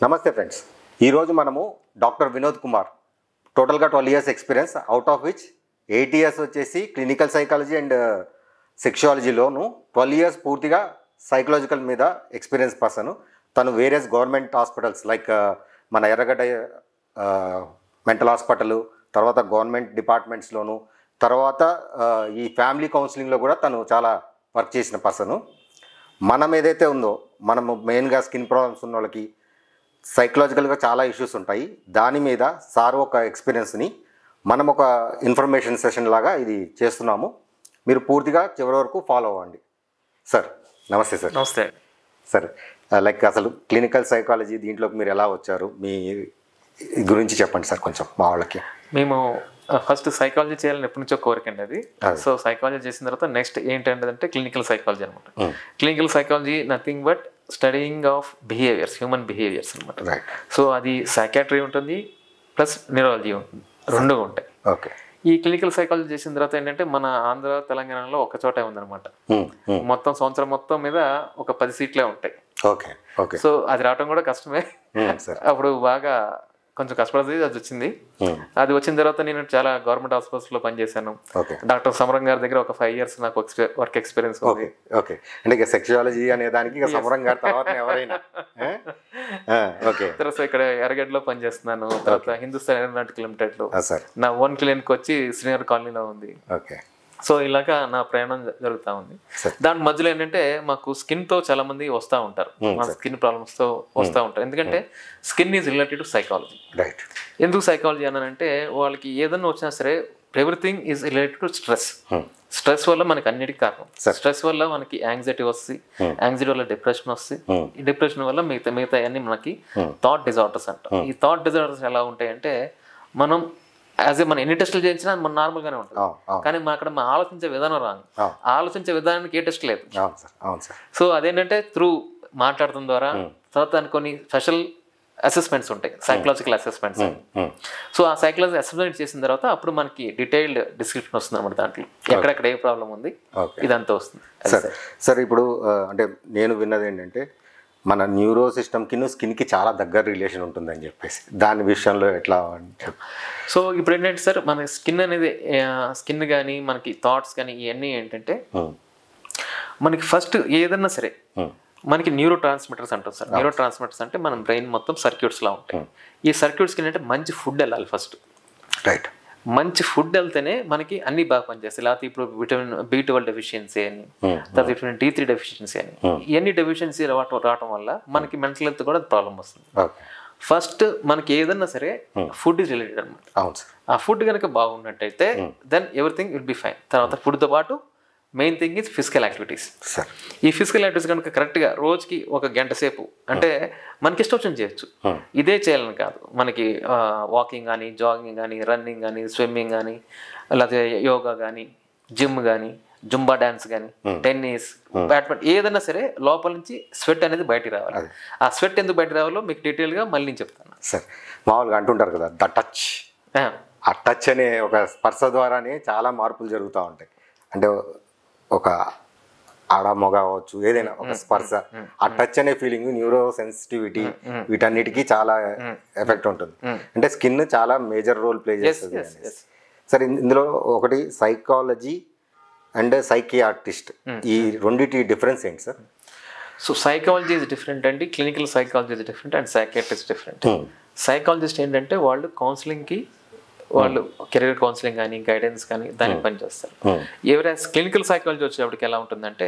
నమస్తే ఫ్రెండ్స్, ఈరోజు మనము డాక్టర్ వినోద్ కుమార్ టోటల్గా 12 years experience, out of which 8 years వచ్చేసి క్లినికల్ సైకాలజీ అండ్ సెక్షువాలజీలోను, 12 years పూర్తిగా సైకలాజికల్ మీద ఎక్స్పీరియన్స్ పర్సన్. తను వేరియస్ గవర్నమెంట్ హాస్పిటల్స్ లైక్ మన ఎర్రగడ్డ మెంటల్ హాస్పిటల్, తర్వాత గవర్నమెంట్ డిపార్ట్మెంట్స్లోను, తర్వాత ఈ ఫ్యామిలీ కౌన్సిలింగ్లో కూడా తను చాలా వర్క్ చేసిన పర్సను. మనం ఏదైతే ఉందో, మనము మెయిన్గా స్కిన్ ప్రాబ్లమ్స్ ఉన్న వాళ్ళకి సైకలాజికల్గా చాలా ఇష్యూస్ ఉంటాయి. దాని మీద సార్ ఒక ఎక్స్పీరియన్స్ని మనం ఒక ఇన్ఫర్మేషన్ సెషన్ లాగా ఇది చేస్తున్నాము. మీరు పూర్తిగా చివరి వరకు ఫాలో అవ్వండి. సార్ నమస్తే. సార్ నమస్తే. సార్ లైక్ అసలు క్లినికల్ సైకాలజీ దీంట్లోకి మీరు ఎలా వచ్చారు, మీ గురించి చెప్పండి సార్ కొంచెం మా వాళ్ళకి. మేము ఫస్ట్ సైకాలజీ చేయాలని ఎప్పటి నుంచో కోరిక అండి అది. సో సైకాలజీ చేసిన తర్వాత నెక్స్ట్ ఏంటంటే క్లినికల్ సైకాలజీ అనమాట. Clinical psychology nothing but studying of behaviours, human behaviours అనమాట. సో అది సైకాట్రీ ఉంటుంది ప్లస్ న్యూరాలజీ ఉంటుంది, రెండు ఉంటాయి. ఓకే. ఈ క్లినికల్ సైకాలజీ చేసిన తర్వాత ఏంటంటే మన ఆంధ్ర తెలంగాణలో ఒక చోటే ఉందన్నమాట. మొత్తం సంవత్సరం మొత్తం మీద ఒక 10 సీట్లే ఉంటాయి. Okay okay. సో అది రావడం కూడా కష్టమే. అప్పుడు బాగా కొంచెం కష్టపడి అది వచ్చింది. అది వచ్చిన తర్వాత నేను చాలా గవర్నమెంట్ హాస్పిటల్స్లో పనిచేశాను. డాక్టర్ సమరం గారి దగ్గర ఒక 5 years నాకు వర్క్ ఎక్స్పీరియన్స్ ఉంది. ఓకే. అంటే ఇక సెక్షువాలజీ అనే దానికి సమరం గారి తర్వాత ఎవరైనా. ఓకే. తర్వాత ఇక్కడ ఎర్రగడ్డలో పనిచేస్తున్నాను. తర్వాత హిందుస్థాన్ ఏరోనాటికల్ లిమిటెడ్లో నా ఓన్ క్లినిక్ వచ్చి శ్రీనగర్ కాలనీలో ఉంది. ఓకే. సో ఇలాగా నా ప్రయాణం జరుగుతూ ఉంది. దాని మధ్యలో ఏంటంటే మాకు స్కిన్తో చాలా మంది వస్తూ ఉంటారు, మా స్కిన్ ప్రాబ్లమ్స్తో వస్తూ ఉంటారు. ఎందుకంటే skin is related to psychology. Right. ఎందుకు సైకాలజీ అన్నానంటే వాళ్ళకి ఏదన్నా వచ్చినా సరే everything is related to stress. Stress వల్ల మనకి అన్నిటికీ కారణం. స్ట్రెస్ వల్ల మనకి యాంగ్జైటీ వస్తుంది, యాంగ్జైటీ వల్ల డిప్రెషన్ వస్తుంది, ఈ డిప్రెషన్ వల్ల మిగతా అన్ని మనకి థాట్ డిజార్డర్స్ అంటాం. ఈ థాట్ డిజార్డర్స్ ఎలా ఉంటాయంటే మనం మన ఎన్ని టెస్టులు చేయించినా మన నార్మల్గానే ఉంటుంది, కానీ అక్కడ మనం ఆలోచించే విధానం రాంగ్. ఆలోచించే విధానానికి ఏ టెస్ట్ లేదు. సో అదేంటంటే త్రూ మాట్లాడటం ద్వారా, తర్వాత దానికి కొన్ని స్పెషల్ అసెస్మెంట్స్ ఉంటాయి, సైకలాజికల్ అసెస్మెంట్స్. సో ఆ సైకలాజికల్ అసెస్మెంట్ చేసిన తర్వాత అప్పుడు మనకి డీటెయిల్డ్ డిస్క్రిప్షన్ వస్తుంది అన్నమాట. దాంట్లో ఎక్కడెక్కడ ఏ ప్రాబ్లం ఉంది ఇదంతా వస్తుంది. సార్ ఇప్పుడు అంటే నేను విన్నది ఏంటంటే మన న్యూరో సిస్టమ్కి స్కిన్కి చాలా దగ్గర రిలేషన్ ఉంటుందని చెప్పేసి, దాని విషయంలో ఎట్లా అంటే. సో ఇప్పుడు ఏంటంటే సార్ మన స్కిన్ అనేది, స్కిన్ కానీ మనకి థాట్స్ కానీ ఇవన్నీ ఏంటంటే మనకి ఫస్ట్ ఏదన్నా సరే మనకి న్యూరో ట్రాన్స్మిటర్స్ అంటారు సార్. న్యూరో ట్రాన్స్మిటర్స్ అంటే మన బ్రెయిన్ మొత్తం సర్క్యూట్స్లా ఉంటాయి. ఈ సర్క్యూట్స్కి ఏంటంటే మంచి ఫుడ్ వెళ్ళాలి ఫస్ట్. రైట్. మంచి ఫుడ్ వెళ్తేనే మనకి అన్ని బాగా పనిచేస్తాయి. లేకపోతే ఇప్పుడు విటమిన్ B12 డెఫిషియన్సీ అని, తర్వాత విటమిన్ D3 డెఫిషియన్సీ అని, ఇవన్నీ డెఫిషియన్సీ రావటం వల్ల మనకి మెంటల్ హెల్త్ కూడా ప్రాబ్లం వస్తుంది. ఫస్ట్ మనకి ఏదన్నా సరే ఫుడ్ ఈజ్ రిలేటెడ్ అనమాట. ఆ ఫుడ్ కనుక బాగున్నట్టయితే then everything will be fine. తర్వాత ఫుడ్తో పాటు main thing is physical activities. ఈ ఫిజికల్ యాక్టివిటీస్ కనుక కరెక్ట్గా రోజుకి 1 గంట సేపు, అంటే మనకి ఇష్టం వచ్చిన చేయొచ్చు, ఇదే చేయాలని కాదు. మనకి వాకింగ్ కానీ, జాగింగ్ కానీ, రన్నింగ్ కానీ, స్విమ్మింగ్ కానీ, లేకపోతే యోగా కానీ, జిమ్ కానీ, జుంబా డ్యాన్స్ కానీ, టెన్నిస్, బ్యాడ్మింటన్, ఏదైనా సరే లోపల నుంచి స్వెట్ అనేది బయటికి రావాలి. ఆ స్వెట్ ఎందుకు బయటకు రావాలో మీకు డీటెయిల్గా మళ్ళీ నేను చెప్తాను. సార్ మామూలుగా అంటుంటారు కదా, ద టచ్. ఆ టచ్ అనే ఒక స్పర్శ ద్వారానే చాలా మార్పులు జరుగుతూ ఉంటాయి. అంటే ఒక ఆడ మొగ అవ్వచ్చు, ఏదైనా ఒక స్పర్శ, ఆ టచ్ అనే ఫీలింగ్, న్యూరో సెన్సిటివిటీ, వీటన్నిటికీ చాలా ఎఫెక్ట్ ఉంటుంది. అంటే స్కిన్ చాలా మేజర్ రోల్ ప్లే చేస్తుంది. సరే, ఇందులో ఒకటి సైకాలజీ అండ్ సైకియాట్రిస్ట్, ఈ రెండింటి డిఫరెన్స్ ఏంటి sir? So psychology is different అండి, clinical psychology is different and psychiatrist different. Psychologist ఏంటంటే వాళ్ళు కౌన్సిలింగ్కి, వాళ్ళు కెరీర్ కౌన్సిలింగ్ కానీ, గైడెన్స్ కానీ దానికి పనిచేస్తారు. ఎవరైనా క్లినికల్ సైకాలజీ వచ్చేటప్పటికి ఎలా ఉంటుందంటే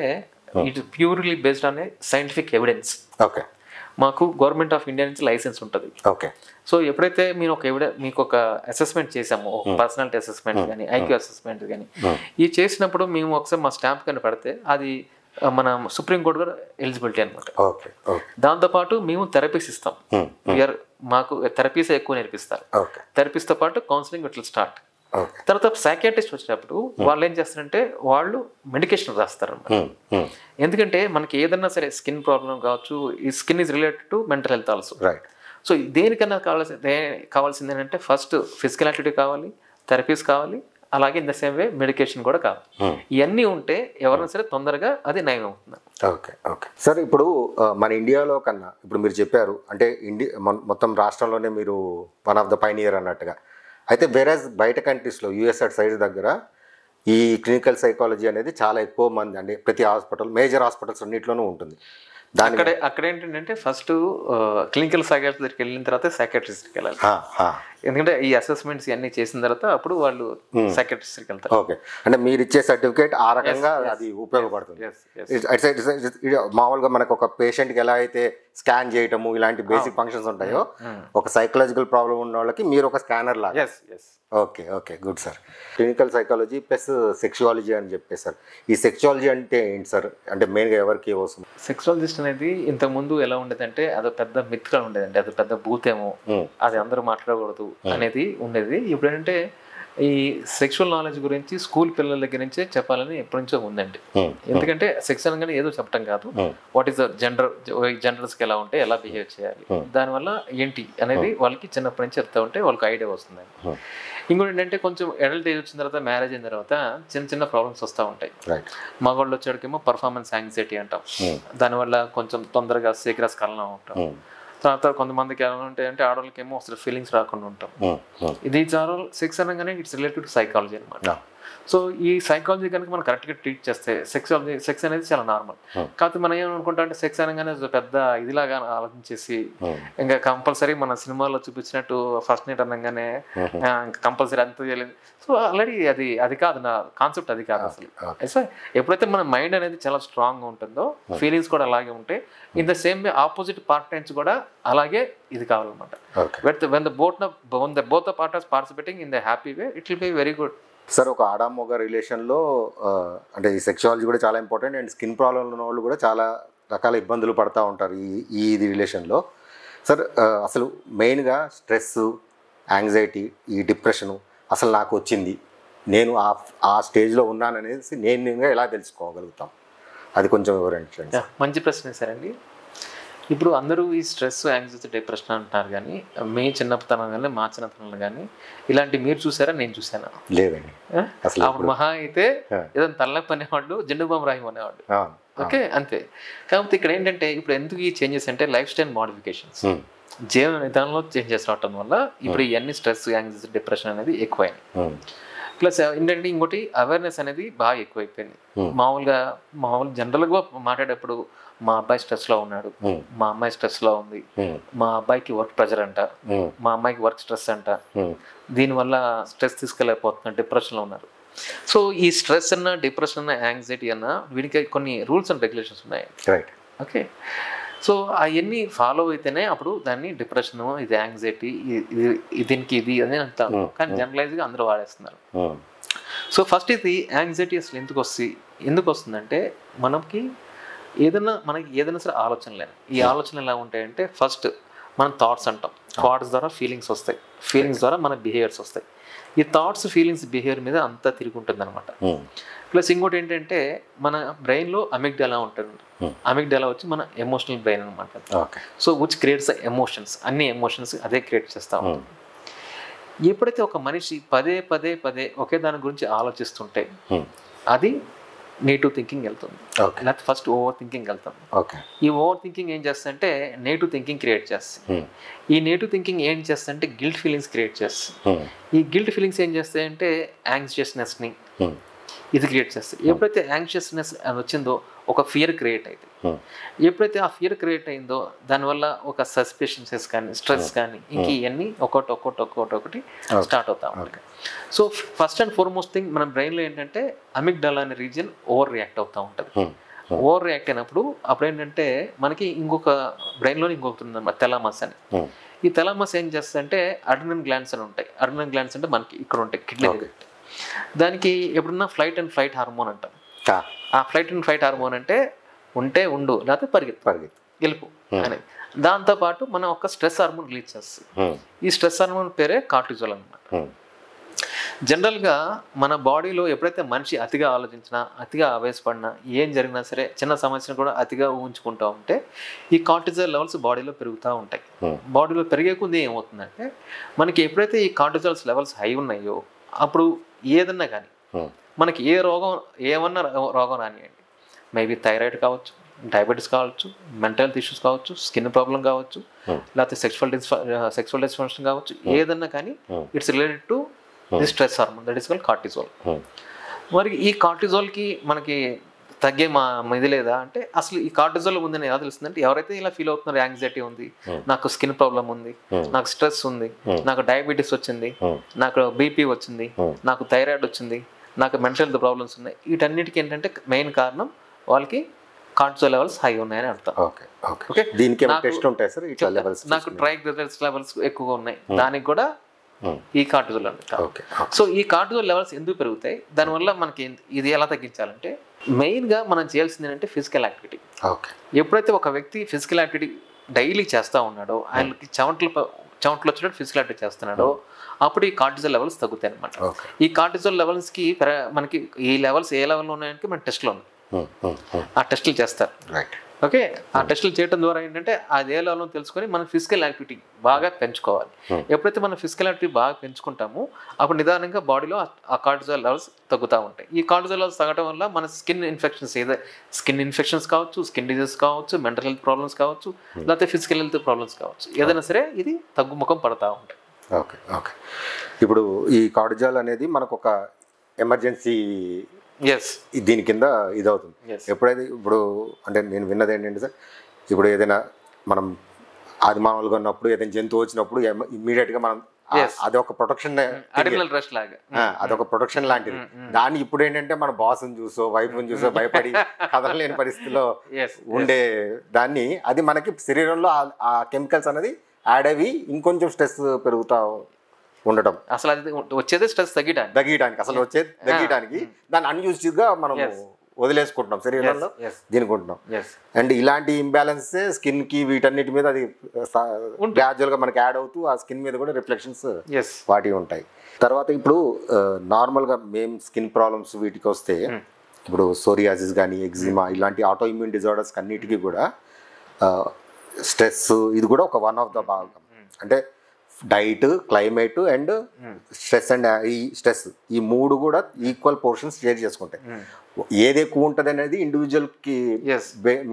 it purely based on a scientific evidence. Okay. మాకు గవర్నమెంట్ ఆఫ్ ఇండియా నుంచి లైసెన్స్ ఉంటుంది. ఓకే. సో ఎప్పుడైతే మీకు ఒక అసెస్మెంట్ చేసాము, పర్సనాలిటీ అసెస్మెంట్ కానీ, ఐక్యూ అసెస్మెంట్ కానీ, ఇది చేసినప్పుడు మేము ఒకసారి మా స్టాంప్ కానీ పడితే అది మన సుప్రీంకోర్టు కూడా ఎలిజిబిలిటీ అనమాట. దాంతోపాటు మేము థెరపీస్ ఇస్తాం. మాకు థెరపీస్ ఎక్కువ నేర్పిస్తారు. థెరపీస్తో పాటు కౌన్సిలింగ్ ఇట్లా స్టార్ట్. తర్వాత సైకియాట్రిస్ట్ వచ్చినప్పుడు వాళ్ళు ఏం చేస్తారంటే వాళ్ళు మెడికేషన్ రాస్తారు అనమాట. ఎందుకంటే మనకి ఏదన్నా సరే స్కిన్ ప్రాబ్లం కావచ్చు, ఈ skin is related to mental health also. So దేనికన్నా కావాల్సింది ఏంటంటే ఫస్ట్ ఫిజికల్ యాక్టివిటీ కావాలి, థెరపీస్ కావాలి, అలాగే in the same way medication కూడా కావాలి. ఇవన్నీ ఉంటే ఎవరైనా సరే తొందరగా అది నయం అవుతుంది. ఓకే ఓకే సార్, ఇప్పుడు మన ఇండియాలో కన్నా ఇప్పుడు మీరు చెప్పారు అంటే మొత్తం రాష్ట్రంలోనే మీరు వన్ ఆఫ్ ద పైనియర్ అన్నట్టుగా. అయితే వేరేజ్ బయట కంట్రీస్లో యూఎస్ సైడ్ దగ్గర ఈ క్లినికల్ సైకాలజీ అనేది చాలా ఎక్కువ మంది అంటే ప్రతి హాస్పిటల్ మేజర్ హాస్పిటల్స్ అన్నింటిలోనూ ఉంటుంది. అక్కడ ఏంటంటే ఫస్ట్ క్లినికల్ సైకాలజీ దగ్గరికి వెళ్ళిన తర్వాత సైకాట్రిస్ట్కి వెళ్ళాలి. ఎందుకంటే ఈ అసెస్మెంట్స్ ఇవన్నీ చేసిన తర్వాత అప్పుడు వాళ్ళు సైకాట్రిస్ట్కి వెళ్తారు. ఓకే, అంటే మీరు ఇచ్చే సర్టిఫికేట్ ఆ రకంగా అది ఉపయోగపడుతుంది. మామూలుగా మనకు ఒక పేషెంట్కి ఎలా అయితే స్కాన్ చేయటము ఇలాంటి బేసిక్ ఫంక్షన్స్ ఉంటాయో ఒక సైకలాజికల్ ప్రాబ్లం ఉన్న వాళ్ళకి మీరు ఒక స్కానర్ లాగా. Okay okay, good sir. Clinical psychology plus sexology అని చెప్పేసి సార్, ఈ సెక్షువాలజీ అంటే ఏంటి సార్? అంటే మెయిన్గా ఎవరికి వస్తుంది? సెక్షువాలజిస్ట్ అనేది ఇంతకుముందు ఎలా ఉండేదంటే అదో పెద్ద మిత్గా ఉండేదండి, అది పెద్ద భూతేమో, అది అందరూ మాట్లాడకూడదు అనేది ఉండేది. ఇప్పుడు ఏంటంటే ఈ సెక్షువల్ నాలెడ్జ్ గురించి స్కూల్ పిల్లల దగ్గర నుంచే చెప్పాలని ఎప్పటి నుంచో ఉందండి. ఎందుకంటే సెక్స్ అనగానే ఏదో చెప్పడం కాదు, వాట్ ఈస్ ద జెండర్స్కి ఎలా ఉంటే ఎలా బిహేవ్ చేయాలి, దానివల్ల ఏంటి అనేది వాళ్ళకి చిన్నప్పటి నుంచి చెప్తా ఉంటే వాళ్ళకి ఐడియా వస్తుందండి. ఇంకోటి ఏంటంటే కొంచెం అడల్ట్ ఏజ్ వచ్చిన తర్వాత మ్యారేజ్ అయిన తర్వాత చిన్న చిన్న ప్రాబ్లమ్స్ వస్తూ ఉంటాయి. మగవాళ్ళు వచ్చేటికేమో పర్ఫార్మెన్స్ యాంగ్జైటీ అంటాం, దానివల్ల కొంచెం తొందరగా శీఘ్రస్ఖలనం ఉంటాం. తర్వాత కొంతమందికి ఎలా ఉంటాయి అంటే ఆడవాళ్ళకేమో అసలు ఫీలింగ్స్ రాకుండా ఉంటాం. ఇది చాలా సెక్స్ అనగానే ఇట్స్ రిలేటెడ్ టు సైకాలజీ అనమాట. సో ఈ సైకాలజీ కనుక మనం కరెక్ట్గా ట్రీట్ చేస్తే సెక్స్ అనేది చాలా నార్మల్. కాకపోతే మనం ఏమనుకుంటాం అంటే సెక్స్ అనగానే పెద్ద ఇదిలాగా ఆలోచించేసి ఇంకా కంపల్సరీ మన సినిమాలో చూపించినట్టు ఫస్ట్ నైట్ అనగానే కంపల్సరీ అంత చేయలేదు. సో ఆల్రెడీ అది కాదు, నా కాన్సెప్ట్ అది కాదు అసలు. సో ఎప్పుడైతే మన మైండ్ అనేది చాలా స్ట్రాంగ్గా ఉంటుందో ఫీలింగ్స్ కూడా అలాగే ఉంటాయి. In the same way opposite partners కూడా అలాగే ఇది కావాలన్నమాట. when both the partners participating in the happy way, it will be very good. Sir, ఒక ఆడామొగ రిలేషన్లో అంటే ఈ సెక్షువాలజీ కూడా చాలా ఇంపార్టెంట్ అండ్ స్కిన్ ప్రాబ్లం ఉన్న వాళ్ళు కూడా చాలా రకాల ఇబ్బందులు పడుతూ ఉంటారు ఈ రిలేషన్లో. సార్, అసలు మెయిన్గా స్ట్రెస్, యాంగ్జైటీ, ఈ డిప్రెషను అసలు నాకు వచ్చింది, నేను ఆ స్టేజ్లో ఉన్నాననేసి నేనుగా ఎలా తెలుసుకోగలుగుతాం, అది కొంచెం వివరించండి. మంచి ప్రశ్న సార్ అండి. ఇప్పుడు అందరూ ఈ స్ట్రెస్, యాంగ్జైటీ, డిప్రెషన్ అంటున్నారు, కానీ మీ చిన్నతనం కానీ మా చిన్నతనంలో కానీ ఇలాంటి మీరు చూసారా? నేను చూసానా? లేదండి. అప్పుడు మహా అయితే ఏదైనా తలనొప్పి అనేవాళ్ళు, జెండు బాంబు రాయం అనేవాళ్ళు. ఓకే, అంతే. కాకపోతే ఇక్కడ ఏంటంటే ఇప్పుడు ఎందుకు ఈ చేంజెస్ అంటే లైఫ్ స్టైల్ మోడిఫికేషన్స్, జీవన విధానంలో చేంజెస్ రావటం వల్ల ఇప్పుడు ఇవన్నీ స్ట్రెస్, యాంగ్జైటీ, డిప్రెషన్ అనేది ఎక్కువైంది. ప్లస్ ఏంటంటే ఇంకోటి అవేర్నెస్ అనేది బాగా ఎక్కువైపోయింది. మామూలుగా జనరల్గా మాట్లాడేటప్పుడు మా అబ్బాయి స్ట్రెస్లో ఉన్నాడు, మా అమ్మాయి స్ట్రెస్లో ఉంది, మా అబ్బాయికి వర్క్ ప్రెషర్ అంట, మా అమ్మాయికి వర్క్ స్ట్రెస్ అంట, దీనివల్ల స్ట్రెస్ తీసుకెళ్ళకపోతున్నా డిప్రెషన్లో ఉన్నారు. సో ఈ స్ట్రెస్ అన్న, డిప్రెషన్ అన్న, యాంగ్జైటీ అన్న వీడికి కొన్ని రూల్స్ అండ్ రెగ్యులేషన్స్ ఉన్నాయి. ఓకే, సో అవన్నీ ఫాలో అయితేనే అప్పుడు దాన్ని డిప్రెషన్, ఇది యాంగ్జైటీ, దీనికి ఇది అని అంటారు. కానీ జనరలైజ్గా అందరూ వాడేస్తున్నారు. సో ఫస్ట్ ఇది యాంగ్జైటీ అసలు ఎందుకు వస్తుందంటే మనకి ఏదైనా సరే ఆలోచన లేదు. ఈ ఆలోచనలు ఎలా ఉంటాయంటే ఫస్ట్ మనం థాట్స్ అంటాం, థాట్స్ ద్వారా ఫీలింగ్స్ వస్తాయి, ఫీలింగ్స్ ద్వారా మన బిహేవియర్స్ వస్తాయి. ఈ థాట్స్, ఫీలింగ్స్, బిహేవియర్ మీద అంతా తిరిగి ఉంటుంది అనమాట. ప్లస్ ఇంకోటి ఏంటంటే మన బ్రెయిన్లో అమిగ్డాలా ఉంటుంది. అమిగ్డాలా వచ్చి మన ఎమోషనల్ బ్రెయిన్ అనమాట. So which creates the emotions, అన్ని ఎమోషన్స్ అదే క్రియేట్ చేస్తూ ఉంటుంది. ఎప్పుడైతే ఒక మనిషి పదే పదే పదే ఒకే దాని గురించి ఆలోచిస్తుంటే అది నెగిటివ్ థింకింగ్ వెళ్తుంది, లేకపోతే ఫస్ట్ ఓవర్ థింకింగ్ వెళ్తాం. ఈ ఓవర్ థింకింగ్ ఏం చేస్తుందంటే నెగిటివ్ థింకింగ్ క్రియేట్ చేస్తుంది. ఈ నెగిటివ్ థింకింగ్ ఏం చేస్తుందంటే గిల్ట్ ఫీలింగ్స్ క్రియేట్ చేస్తుంది. ఈ గిల్ట్ ఫీలింగ్స్ ఏం చేస్తాయంటే యాంగ్షియస్నెస్ని ఇది క్రియేట్ చేస్తుంది. ఎప్పుడైతే యాంగ్షియస్నెస్ అని వచ్చిందో ఒక ఫియర్ క్రియేట్ అవుతుంది. ఎప్పుడైతే ఆ ఫియర్ క్రియేట్ అయిందో దానివల్ల ఒక సస్పిషన్స్ కానీ, స్ట్రెస్ కానీ, ఇంక ఇవన్నీ ఒకటి స్టార్ట్ అవుతా ఉంటాయి. So first and foremost thing మన బ్రెయిన్లో ఏంటంటే అమిగ్డాలా అనే రీజియన్ ఓవర్ రియాక్ట్ అవుతూ ఉంటుంది. ఓవర్ రియాక్ట్ అయినప్పుడు అప్పుడు ఏంటంటే మనకి ఇంకొక బ్రెయిన్లో ఇంకొకటి ఉందన్నమాట, థెలామస్ అని. ఈ థెలామస్ ఏం చేస్తుందంటే అడ్రినల్ గ్లాండ్స్ అని ఉంటాయి. అడ్రినల్ గ్లాండ్స్ అంటే మనకి ఇక్కడ ఉంటాయి, కిడ్నీ దగ్గర. దానికి ఎప్పుడన్నా ఫ్లైట్ అండ్ ఫ్లైట్ హార్మోన్ అంటాం. ఆ ఫ్లైట్ అండ్ ఫ్లైట్ హార్మోన్ అంటే ఉండు, లేకపోతే పరిగెత్తు గెలుపు అనేది. దాంతోపాటు మనం ఒక స్ట్రెస్ హార్మోన్ రిలీజ్ చేస్తుంది. ఈ స్ట్రెస్ హార్మోన్ పేరే కార్టిజోల్ అనమాట. జనరల్గా మన బాడీలో ఎప్పుడైతే మనిషి అతిగా ఆలోచించినా, అతిగా ఆవేశపడినా, ఏం జరిగినా సరే చిన్న సమస్యను కూడా అతిగా ఊహించుకుంటూ ఉంటే ఈ కార్టిజాల్ లెవెల్స్ బాడీలో పెరుగుతూ ఉంటాయి. బాడీలో పెరిగే కొద్దీ ఏమవుతుందంటే మనకి ఎప్పుడైతే ఈ కార్టిజాల్స్ లెవెల్స్ హై ఉన్నాయో అప్పుడు ఏదన్నా కానీ మనకి ఏ రోగం ఏమన్నా రోగం రానియండి, మేబీ థైరాయిడ్ కావచ్చు, డయాబెటీస్ కావచ్చు, మెంటల్ హెల్త్ ఇష్యూస్ కావచ్చు, స్కిన్ ప్రాబ్లం కావచ్చు, లేకపోతే సెక్సువల్ డిస్ఫంక్షన్ కావచ్చు, ఏదన్నా కానీ it's related to the stress hormone, that is called cortisol. మరి ఈ కార్టిజోల్కి మనకి తగ్గే ఇది లేదా అంటే, అసలు ఈ కార్టిజోల్ ఉందని ఎలా తెలుస్తుందంటే, ఎవరైతే ఇలా ఫీల్ అవుతున్నారో, యాంగ్జైటీ ఉంది, నాకు స్కిన్ ప్రాబ్లం ఉంది, నాకు స్ట్రెస్ ఉంది, నాకు డయాబెటీస్ వచ్చింది, నాకు బీపీ వచ్చింది, నాకు థైరాయిడ్ వచ్చింది, నాకు మెంటల్ హెల్త్ ప్రాబ్లమ్స్ ఉన్నాయి, వీటన్నిటికీ ఏంటంటే మెయిన్ కారణం వాళ్ళకి కార్టిజోల్ లెవెల్స్ హై ఉన్నాయని అర్థం. నాకు ట్రైగ్లిసరైడ్స్ లెవెల్స్ ఎక్కువగా ఉన్నాయి, దానికి కూడా ఈ కార్టిజోల్ అంటారు. సో ఈ కార్టిజోల్ లెవెల్స్ ఎందుకు పెరుగుతాయి, దానివల్ల మనకి ఇది ఎలా తగ్గించాలంటే, మెయిన్గా మనం చేయాల్సింది ఏంటంటే ఫిజికల్ యాక్టివిటీ. ఎప్పుడైతే ఒక వ్యక్తి ఫిజికల్ యాక్టివిటీ డైలీ చేస్తూ ఉన్నాడో, ఆయనకి చెమటలు వచ్చేటట్టు ఫిజికల్ యాక్టివిటీ చేస్తున్నాడో, అప్పుడు ఈ కార్టిజోల్ లెవెల్స్ తగ్గుతాయి అనమాట. ఈ కార్టిజోల్ లెవెల్స్కి మనకి ఈ లెవెల్స్ ఏ లెవెల్లో ఉన్నాయంటే మన టెస్ట్లో ఉంది, ఆ టెస్టులు చేస్తారు. ఓకే, ఆ టెస్టులు చేయడం ద్వారా ఏంటంటే అదే లెవెల్లో తెలుసుకొని మనం ఫిజికల్ యాక్టివిటీ బాగా పెంచుకోవాలి. ఎప్పుడైతే మనం ఫిజికల్ యాక్టివిటీ బాగా పెంచుకుంటామో, అప్పుడు నిదానంగా బాడీలో ఆ కార్టిజోల్ లెవెల్స్ తగ్గుతూ ఉంటాయి. ఈ కార్టిజోల్ లెవెల్స్ తగ్గడం వల్ల మన స్కిన్ ఇన్ఫెక్షన్స్ కావచ్చు, స్కిన్ డిజీజ్ కావచ్చు, మెంటల్ హెల్త్ ప్రాబ్లమ్స్ కావచ్చు, లేకపోతే ఫిజికల్ హెల్త్ ప్రాబ్లమ్స్ కావచ్చు, ఏదైనా సరే ఇది తగ్గుముఖం పడతా ఉంటాయి. ఓకే ఓకే ఇప్పుడు ఈ కార్టిజోల్ అనేది మనకు ఒక ఎమర్జెన్సీ దీని కింద ఇదవుతుంది. ఎప్పుడైతే ఇప్పుడు అంటే నేను విన్నది ఏంటంటే సార్, ఇప్పుడు ఏదైనా మనం అది మామూలుగా ఉన్నప్పుడు ఏదైనా జంతువు వచ్చినప్పుడు ఇమ్మీడియట్గా మనం అదొక ప్రొటెక్షన్, అదొక ప్రొటెక్షన్ లాంటిది. దాన్ని ఇప్పుడు ఏంటంటే మన బాస్ని చూసో వైఫ్ని చూసో భయపడి కదలలేని పరిస్థితిలో ఉండే దాన్ని, అది మనకి శరీరంలో ఆ కెమికల్స్ అనేది యాడ్ అవి ఇంకొంచెం స్ట్రెస్ పెరుగుతా ఉండటం. అసలు అది వచ్చేది స్ట్రెస్ తగ్గియడానికి అసలు వచ్చేది తగ్గియడానికి దాన్ని అన్యూజ్గా మనం వదిలేసుకుంటున్నాం శరీరంలో దీనుకుంటున్నాం. అండ్ ఇలాంటి ఇంబ్యాలెన్సే స్కిన్కి వీటన్నిటి మీద అది గ్రాడ్యువల్గా మనకి యాడ్ అవుతూ ఆ స్కిన్ మీద కూడా రిఫ్లెక్షన్స్ వాటివి ఉంటాయి. తర్వాత ఇప్పుడు నార్మల్గా మేము స్కిన్ ప్రాబ్లమ్స్ వీటికి వస్తే, ఇప్పుడు సోరియాసిస్ కానీ ఎగ్జిమా ఇలాంటి ఆటో ఇమ్యూన్ డిజార్డర్స్ అన్నిటికీ కూడా స్ట్రెస్ ఇది కూడా ఒక వన్ ఆఫ్ ద భాగం. అంటే diet, climate and stress and ఈ స్ట్రెస్ ఈ మూడు కూడా ఈక్వల్ పోర్షన్స్ షేర్ చేసుకుంటాయి. ఏది ఎక్కువ ఉంటుంది అనేది ఇండివిజువల్కి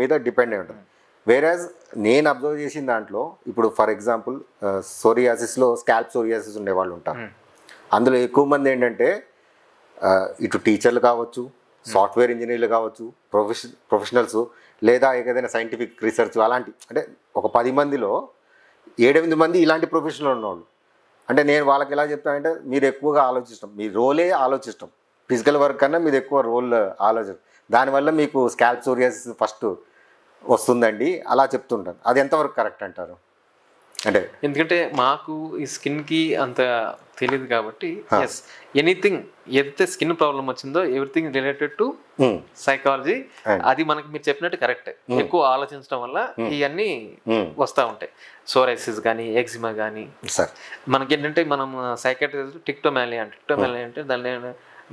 మీద డిపెండ్ అయి ఉంటుంది. వేరేజ్ నేను అబ్జర్వ్ చేసిన దాంట్లో, ఇప్పుడు ఫర్ ఎగ్జాంపుల్ సోరియాసిస్లో స్కాల్ప్ సోరియాసిస్ ఉండేవాళ్ళు ఉంటారు. అందులో ఎక్కువ మంది ఏంటంటే ఇటు టీచర్లు కావచ్చు, సాఫ్ట్వేర్ ఇంజనీర్లు కావచ్చు, ప్రొఫెషనల్స్, లేదా ఏదైనా సైంటిఫిక్ రీసెర్చ్ అలాంటి, అంటే ఒక 10 మందిలో 7-8 మంది ఇలాంటి ప్రొఫెషన్లో ఉన్నవాళ్ళు. అంటే నేను వాళ్ళకి ఎలా చెప్తానంటే, మీరు ఎక్కువగా ఆలోచిస్తాం, మీ రోలే ఆలోచిస్తాం, ఫిజికల్ వర్క్ కన్నా మీరు ఎక్కువ రోల్ ఆలోచిస్తాం, దానివల్ల మీకు స్కాల్ప్ సోరియాసిస్ ఫస్ట్ వస్తుందండి అలా చెప్తుంటాను. అది ఎంతవరకు కరెక్ట్ అంటారు? అంటే ఎందుకంటే మాకు ఈ స్కిన్కి అంత తెలియదు కాబట్టి, ఎనీథింగ్ ఏదైతే స్కిన్ ప్రాబ్లం వచ్చిందో ఎవ్రీథింగ్ రిలేటెడ్ టు సైకాలజీ, అది మనకి మీరు చెప్పినట్టు కరెక్ట్. ఎక్కువ ఆలోచించడం వల్ల ఇవన్నీ వస్తూ ఉంటాయి. సోరైసిస్ కానీ ఎగ్జిమా కానీ మనకి ఏంటంటే, మనం సైకాట్రిస్ట్ టిక్టోమానియా అంటే దాన్ని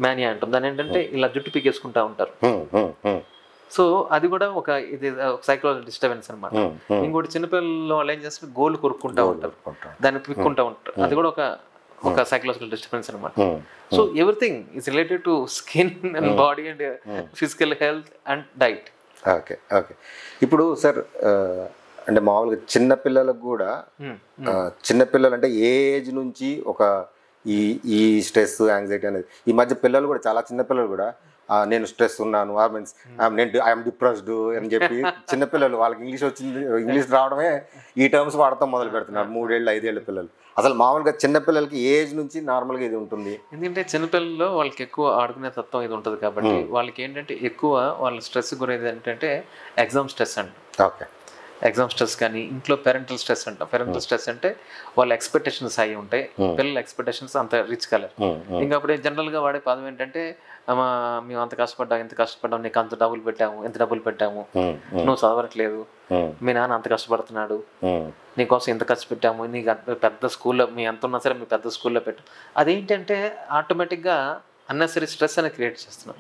మానియా అంటాం. దాని ఏంటంటే ఇలా జుట్టు పీకేసుకుంటా ఉంటారు. సో అది కూడా ఒక ఇది సైకలాజికల్ డిస్టర్బెన్స్ అనమాట. ఇంకోటి చిన్నపిల్లలు వాళ్ళు ఏం చేస్తారు, గోళ్ళు కొరుక్కుంటా ఉంటారు, దాన్ని పిక్కుంటా ఉంటారు, అది కూడా ఒక సైకలాజికల్ డిస్టర్బెన్స్ అనమాట. So everything is related to skin and body and physical health and diet. Okay okay ఇప్పుడు సార్, అంటే మామూలుగా చిన్నపిల్లలకు కూడా, చిన్నపిల్లలు అంటే ఏ ఏజ్ నుంచి ఒక ఈ స్ట్రెస్ యాంగ్జైటీ అనేది, ఈ మధ్య పిల్లలు కూడా చాలా చిన్నపిల్లలు కూడా నేను స్ట్రెస్ ఉన్నాను, మీన్స్ ఐఎమ్ డిప్రెస్డ్ అని చెప్పి చిన్నపిల్లలు, వాళ్ళకి ఇంగ్లీష్ రావడమే ఈ టర్మ్స్ వాడతాం మొదలు పెడుతున్నారు. 3-5 ఏళ్ళ పిల్లలు. అసలు మామూలుగా చిన్నపిల్లలకి ఏ ఏజ్ నుంచి నార్మల్గా ఇది ఉంటుంది? ఎందుకంటే చిన్నపిల్లల్లో వాళ్ళకి ఎక్కువ ఆడుకునే తత్వం ఇది ఉంటుంది కాబట్టి వాళ్ళకి ఏంటంటే ఎక్కువ వాళ్ళ స్ట్రెస్ గురేది ఏంటంటే ఎగ్జామ్ స్ట్రెస్ అంట. ఓకే, ఎగ్జామ్ స్ట్రెస్ కానీ ఇంట్లో పేరెంటల్ స్ట్రెస్ అంటాం. పేరెంటల్ స్ట్రెస్ అంటే వాళ్ళ ఎక్స్పెక్టేషన్స్ అయ్యి ఉంటాయి, పిల్లల ఎక్స్పెక్టేషన్స్ అంత రిచ్ కలర్. ఇంకా అప్పుడు జనరల్గా వాడే పదం ఏంటంటే, మేము అంత కష్టపడ్డాం, ఇంత కష్టపడ్డాం, నీకు అంత డబ్బులు పెట్టాము, ఎంత డబ్బులు పెట్టాము, నువ్వు చదవట్లేదు, మీ నాన్న అంత కష్టపడుతున్నాడు, నీకోసం ఎంత ఖర్చు పెట్టాము, నీకు పెద్ద స్కూల్లో మీ ఎంత ఉన్నా సరే మీ పెద్ద స్కూల్లో పెట్టాము. అదేంటంటే ఆటోమేటిక్గా అన్నెసరీ స్ట్రెస్ అనేది క్రియేట్ చేస్తున్నాం.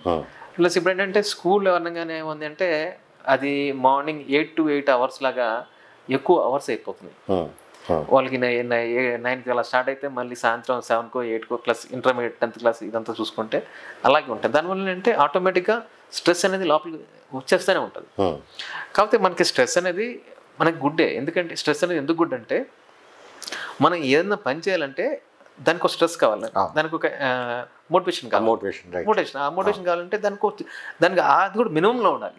ప్లస్ ఇప్పుడు ఏంటంటే స్కూల్ అనగానే ఏముంది అంటే, అది మార్నింగ్ 8 to 8 hours లాగా ఎక్కువ అవర్స్ అయిపోతుంది. వాళ్ళకి 9కి అలా స్టార్ట్ అయితే మళ్ళీ సాయంత్రం 7కో 8కో క్లాస్, ఇంటర్మీడియట్ 10th క్లాస్ ఇదంతా చూసుకుంటే అలాగే ఉంటుంది. దానివల్ల ఏంటంటే ఆటోమేటిక్గా స్ట్రెస్ అనేది లోపలికి వచ్చేస్తూనే ఉంటుంది. కాకపోతే మనకి స్ట్రెస్ అనేది మనకి గుడ్డే. ఎందుకంటే స్ట్రెస్ అనేది ఎందుకు గుడ్ అంటే, మనం ఏదైనా పని చేయాలంటే దానికి ఒక స్ట్రెస్ కావాలి, దానికి ఒక మోటివేషన్ కావాలి. మోటివేషన్ ఆ మోటివేషన్ కావాలంటే దానికి అది కూడా మినిమంలో ఉండాలి.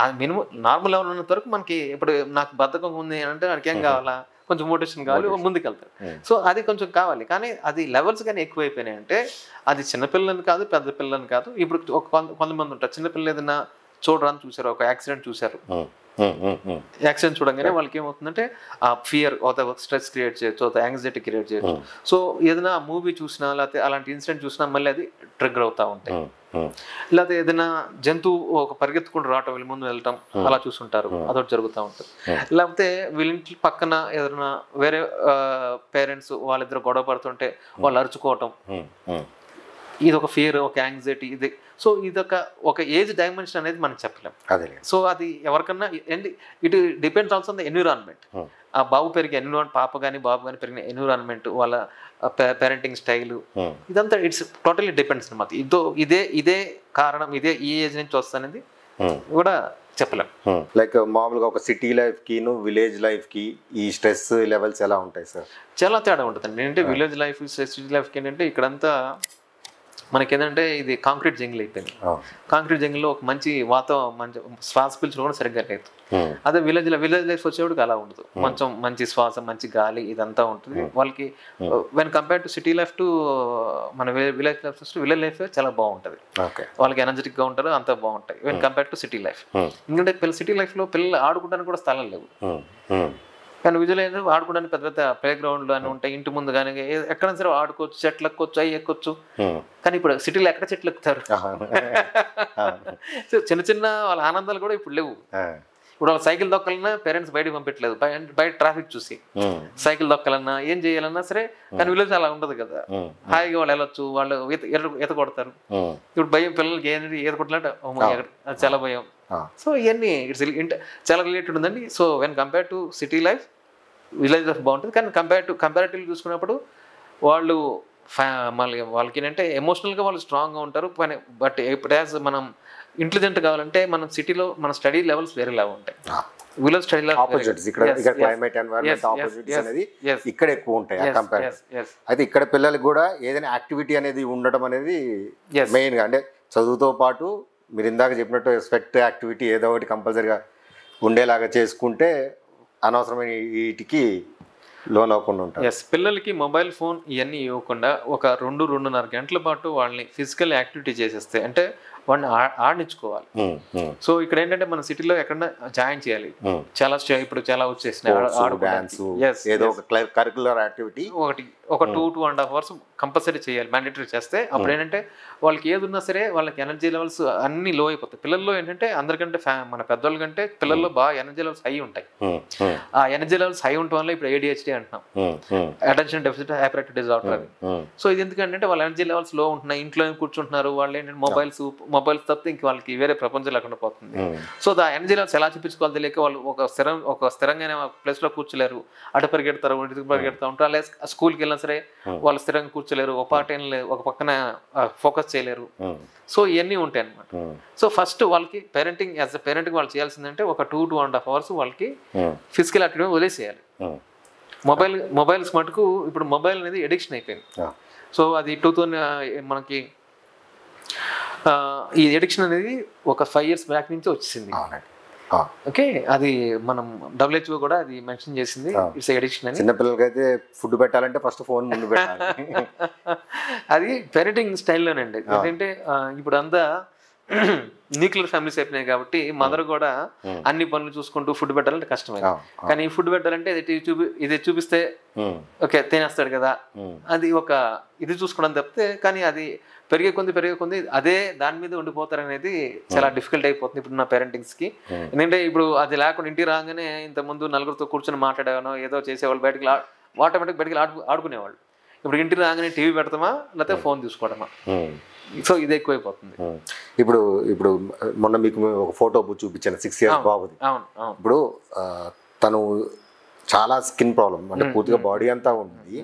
ఆ మినిమం నార్మల్ లెవెల్ ఉన్నంత వరకు మనకి ఇప్పుడు నాకు బద్ధకం ఉంది అంటే వాడికి ఏం కావాలా, కొంచెం మోటివేషన్ కావాలి, ముందుకు వెళ్తారు. సో అది కొంచెం కావాలి. కానీ అది లెవెల్స్ కానీ ఎక్కువైపోయినాయి అంటే అది చిన్నపిల్లలని కాదు, పెద్ద పిల్లలని కాదు. ఇప్పుడు కొంతమంది ఉంటారు చిన్నపిల్లలు ఏదైనా చూడరాని చూసారు, ఒక యాక్సిడెంట్ చూసారు, యాక్సిడెంట్ చూడంగానే వాళ్ళకి ఏమవుతుందంటే ఆ ఫియర్, స్ట్రెస్ క్రియేట్ చేయొచ్చు, యాంగ్జైటీ క్రియేట్ చేయొచ్చు. సో ఏదైనా మూవీ చూసినా లేకపోతే అలాంటి ఇన్సిడెంట్ చూసినా మళ్ళీ అది ట్రిగ్గర్ అవుతూ ఉంటాయి. లేకపోతే ఏదైనా జంతువు ఒక పరిగెత్తుకుంటూ రావటం, వీళ్ళ ముందు వెళ్ళటం అలా చూస్తుంటారు, అదొకటి జరుగుతూ ఉంటుంది. లేకపోతే వీళ్ళింటి పక్కన ఏదైనా వేరే పేరెంట్స్ వాళ్ళిద్దరు గొడవ పడుతుంటే వాళ్ళు అరుచుకోవటం, ఇది ఒక ఫియర్, ఒక యాంగ్జైటీ ఇది. సో ఇదొక ఏజ్ డైమెన్షన్ అనేది మనం చెప్పలేం. సో అది ఎవరికన్నా it depends also on the environment. ఆ బాబు పెరిగే ఎన్విరాన్మెంట్, పాప కానీ బాబు కానీ పెరిగిన ఎన్విరాన్మెంట్, వాళ్ళ పేరెంటింగ్ స్టైల్, ఇదంతా ఇట్స్ టోటల్లీ డిపెండ్స్ అనమాట. ఇదే కారణం, ఈ ఏజ్ నుంచి వస్తుంది కూడా చెప్పలేం. లైక్ మామూలుగా ఒక సిటీ లైఫ్ కి విలేజ్ లైఫ్ కి ఈ స్ట్రెస్ లెవెల్స్ ఎలా ఉంటాయి సార్? చాలా తేడా ఉంటుందండి. ఏంటంటే విలేజ్ లైఫ్ సిటీ లైఫ్కి ఏంటంటే ఇక్కడంతా మనకి ఏంటంటే ఇది కాంక్రీట్ జంగిల్ అయిపోయింది. కాంక్రీట్ జంగిల్లో ఒక మంచి వాతావరణం, మంచి శ్వాస పీల్చడం కూడా సరిగ్గా లేదు. అదే విలేజ్ లైఫ్ వచ్చేవాడికి అలా ఉండదు. కొంచెం మంచి శ్వాస, మంచి గాలి ఇదంతా ఉంటుంది వాళ్ళకి. When compare to city life to మన విలేజ్ లైఫ్ చాలా బాగుంటుంది. వాళ్ళకి ఎనర్జెటిక్గా ఉంటారు, అంతా బాగుంటాయి when compare to city life. ఎందుకంటే సిటీ లైఫ్లో పిల్లలు ఆడుకోవడానికి కూడా స్థలం లేవు. కానీ విజువల్ అయితే ఆడుకోవడానికి పెద్ద పెద్ద ప్లే గ్రౌండ్లు అని ఉంటాయి, ఇంటి ముందు కానీ ఎక్కడైనా సరే ఆడుకోవచ్చు, చెట్లు ఎక్కొచ్చు, అవి ఎక్కొచ్చు. కానీ ఇప్పుడు సిటీలో ఎక్కడ చెట్లు ఎక్కుతారు? సో చిన్న చిన్న వాళ్ళ ఆనందాలు కూడా ఇప్పుడు లేవు. ఇప్పుడు వాళ్ళ సైకిల్ దొక్కాలన్నా పేరెంట్స్ బయటకు పంపించలేదు, బయట ట్రాఫిక్ చూసి. సైకిల్ దొక్కాలన్నా ఏం చేయాలన్నా సరే, కానీ విలేజ్ అలా ఉండదు కదా. హాయిగా వాళ్ళు వెళ్ళొచ్చు, వాళ్ళు ఈత కొడతారు. ఇప్పుడు భయం పిల్లలకి ఏంటి, ఈత కొట్టాలంటే చాలా భయం. సో ఇవన్నీ చాలా రిలేటెడ్ ఉందండి. So when compare to city life village life బాగుంటుంది. కానీ కంపారిటివ్లీ చూసుకున్నప్పుడు వాళ్ళు వాళ్ళకి ఏంటంటే ఎమోషనల్గా వాళ్ళు స్ట్రాంగ్గా ఉంటారు. బట్ యాజ్ మనం ఇంటెలిజెంట్ కావాలంటే మనం సిటీలో మన స్టడీ లెవెల్స్ వేరేలా ఉంటాయి. విలేజ్ స్టడీ ఇక్కడ ఎక్కువ ఉంటాయి. అయితే ఇక్కడ పిల్లలకి కూడా ఏదైనా యాక్టివిటీ అనేది ఉండడం అనేది మెయిన్గా, అంటే చదువుతో పాటు మీరు ఇందాక చెప్పినట్టు స్వెట్ యాక్టివిటీ ఏదో ఒకటి కంపల్సరీగా ఉండేలాగా చేసుకుంటే అనవసరమైన వీటికి లోన్ అవ్వకుండా ఉంటారు. పిల్లలకి మొబైల్ ఫోన్ ఇవన్నీ ఇవ్వకుండా ఒక 2-2.5 గంటల పాటు వాళ్ళని ఫిజికల్ యాక్టివిటీ చేసేస్తే, అంటే వాడిని ఆడించుకోవాలి. సో ఇక్కడ ఏంటంటే మన సిటీలో ఎక్కడ జాయిన్ చేయాలి, చాలా ఇప్పుడు చాలా వచ్చేసినాయి. ఒక 2-2.5 hours కంపల్సరీ చేయాలి, మ్యాండేటరీ చేస్తే. అప్పుడు ఏంటంటే వాళ్ళకి ఏది ఉన్నా సరే వాళ్ళకి ఎనర్జీ లెవెల్స్ అన్ని లో అయిపోతాయి. పిల్లల్లో ఏంటంటే అందరికంటే మన పెద్దోళ్ళ కంటే పిల్లల్లో బాగా ఎనర్జీ లెవెల్స్ హై ఉంటాయి. ఆ ఎనర్జీ లెవెల్స్ హై ఉండటం వల్ల ఇప్పుడు ADHD అంటున్నాం, అటెన్షన్ డెఫిసిట్ హైపర్ డిజార్డర్ అది. సో ఇది ఎందుకంటే వాళ్ళ ఎనర్జీ లెవెల్స్ లో ఉంటున్నాయి, ఇంట్లో కూర్చుంటున్నారు, వాళ్ళు ఏంటంటే మొబైల్స్ తప్పితే ఇంక వాళ్ళకి వేరే ప్రపంచం లేకుండా పోతుంది. సో ఆ ఎనర్జీ లెవెల్స్ ఎలా చూపించుకోవాలి తెలియక వాళ్ళు ఒక స్థిరంగా ప్లేస్ లో కూర్చోలేరు, అటు పరిగెడతారు, ఇటు పరిగెడతా ఉంటారు. అలాగే స్కూల్కి వెళ్ళినా సరే వాళ్ళు స్థిరంగా కూర్చోలేరు, ఒక పాట ఒక పక్కన ఫోకస్ చేయలేరు. సో ఇవన్నీ ఉంటాయి అన్నమాట. సో ఫస్ట్ వాళ్ళకి పేరెంటింగ్ యాజ్ అ పేరెంటింగ్ వాళ్ళు చేయాల్సిందంటే ఒక 2-2.5 hours వాళ్ళకి ఫిజికల్ యాక్టివిటీ వదిలేసేయాలి. మొబైల్స్ మటుకు ఇప్పుడు మొబైల్ అనేది ఎడిక్షన్ అయిపోయింది. సో అది మనకి ఈ ఎడిక్షన్ అనేది ఒక 5 years బ్యాక్ నుంచి వచ్చింది. ఓకే, అది మనం WHO కూడా అది మెన్షన్ చేసింది, ఇట్స్ ఎడిక్షన్ అని. చిన్నపిల్లలకి అయితే ఫుడ్ పెట్టాలంటే ఫస్ట్ ఫోన్ ముందు పెట్టాలి. అది పేరెంటింగ్ స్టైల్లోనండి. ఏంటంటే ఇప్పుడు అంతా న్యూక్లియర్ ఫ్యామిలీస్ అయిపోయినాయి కాబట్టి మదర్ కూడా అన్ని పనులు చూసుకుంటూ ఫుడ్ పెట్టాలంటే కష్టమైంది. కానీ ఫుడ్ పెట్టాలంటే ఇది చూపిస్తే ఓకే తినేస్తాడు కదా, అది ఒక ఇది చూసుకోవడం తప్పితే, కానీ అది పెరిగే కొంది అదే దాని మీద ఉండిపోతారనేది చాలా డిఫికల్ట్ అయిపోతుంది ఇప్పుడు నా పేరెంటింగ్స్కి. ఎందుకంటే ఇప్పుడు అది లేకుండా ఇంటికి రాగానే ఇంతకుముందు నలుగురితో కూర్చొని మాట్లాడేవానో ఏదో చేసేవాళ్ళు, బయటకి ఆటోమేటిక్ బయటకి ఆడుకునేవాళ్ళు. ఇప్పుడు ఇంటికి రాగానే టీవీ పెడతామా లేకపోతే ఫోన్ చూసుకోవడమా. సో ఇది ఎక్కువైపోతుంది. ఇప్పుడు మొన్న మీకు ఒక ఫోటో చూపించాను 6 years బాబుది. ఇప్పుడు తను చాలా స్కిన్ ప్రాబ్లం అంటే పూర్తిగా బాడీ అంతా ఉంది.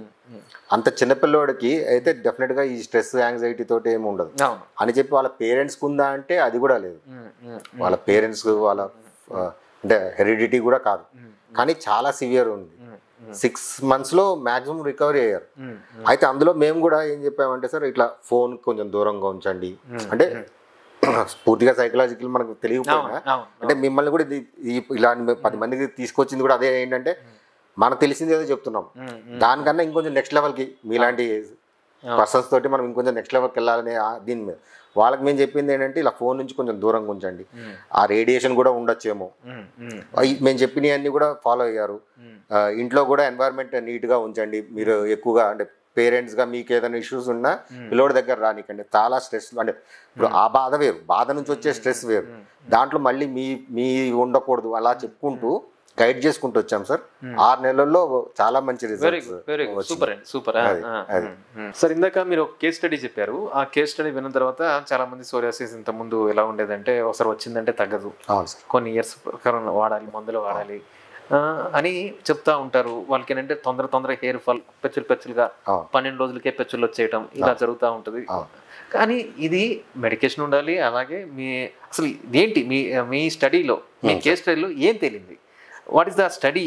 అంత చిన్నపిల్లవాడికి అయితే డెఫినెట్గా ఈ స్ట్రెస్ యాంగ్జైటీ తోటి ఏమి ఉండదు అని చెప్పి వాళ్ళ పేరెంట్స్కి ఉందా అంటే అది కూడా లేదు. వాళ్ళ పేరెంట్స్ వాళ్ళ అంటే హెరిడిటీ కూడా కాదు, కానీ చాలా సివియర్ ఉంది. 6 months మ్యాక్సిమం రికవరీ అయ్యారు. అయితే అందులో మేము కూడా ఏం చెప్పామంటే సార్ ఇట్లా ఫోన్ కొంచెం దూరంగా ఉంచండి అంటే పూర్తిగా సైకలాజికల్ మనకు తెలియకపోయినా అంటే మిమ్మల్ని కూడా ఇలా 10 మందికి తీసుకొచ్చింది కూడా అదే ఏంటంటే మనకు తెలిసింది ఏదో చెప్తున్నాం, దానికన్నా ఇంకొంచెం నెక్స్ట్ లెవెల్కి మీలాంటి పర్సన్స్ తోటి మనం ఇంకొంచెం నెక్స్ట్ లెవెల్కి వెళ్ళాలనే దీని మీద వాళ్ళకి మేము చెప్పింది ఏంటంటే ఇలా ఫోన్ నుంచి కొంచెం దూరంగా ఉంచండి, ఆ రేడియేషన్ కూడా ఉండొచ్చేమో. మేము చెప్పినవన్నీ కూడా ఫాలో అయ్యారు. ఇంట్లో కూడా ఎన్వైర్న్మెంట్ నీట్గా ఉంచండి, మీరు ఎక్కువగా అంటే పేరెంట్స్గా మీకు ఏదైనా ఇష్యూస్ ఉన్నా పిల్లోడి దగ్గర రానికండి. చాలా స్ట్రెస్ అంటే ఇప్పుడు ఆ బాధ వేరు, బాధ నుంచి వచ్చే స్ట్రెస్ వేరు, దాంట్లో మళ్ళీ మీ ఉండకూడదు అలా చెప్పుకుంటూ గైడ్ చేసుకుంటూ వచ్చాం సార్. 6 నెలల్లో చాలా మంచి రిజల్ట్స్. సూపర్ అండి, సూపర్. సార్ ఇందాక మీరు ఒక కేస్ స్టడీ చెప్పారు, ఆ కేస్ స్టడీ విన్న తర్వాత చాలా మంది సోరియాసిస్ ఇంత ముందు ఎలా ఉండేదంటే ఒకసారి వచ్చిందంటే తగ్గదు, కొన్ని ఇయర్స్ వాడాలి, మందులు వాడాలి అని చెప్తా ఉంటారు. వాళ్ళకి ఏంటంటే తొందర హెయిర్ ఫాల్, పెచ్చులుగా 12 రోజులకే పెచ్చులు వచ్చేయటం ఇలా జరుగుతూ ఉంటుంది. కానీ ఇది మెడికేషన్ ఉండాలి. అలాగే అసలు ఏంటి మీ స్టడీలో, మీ కేస్ స్టడీలో ఏం తేలింది? What is the study?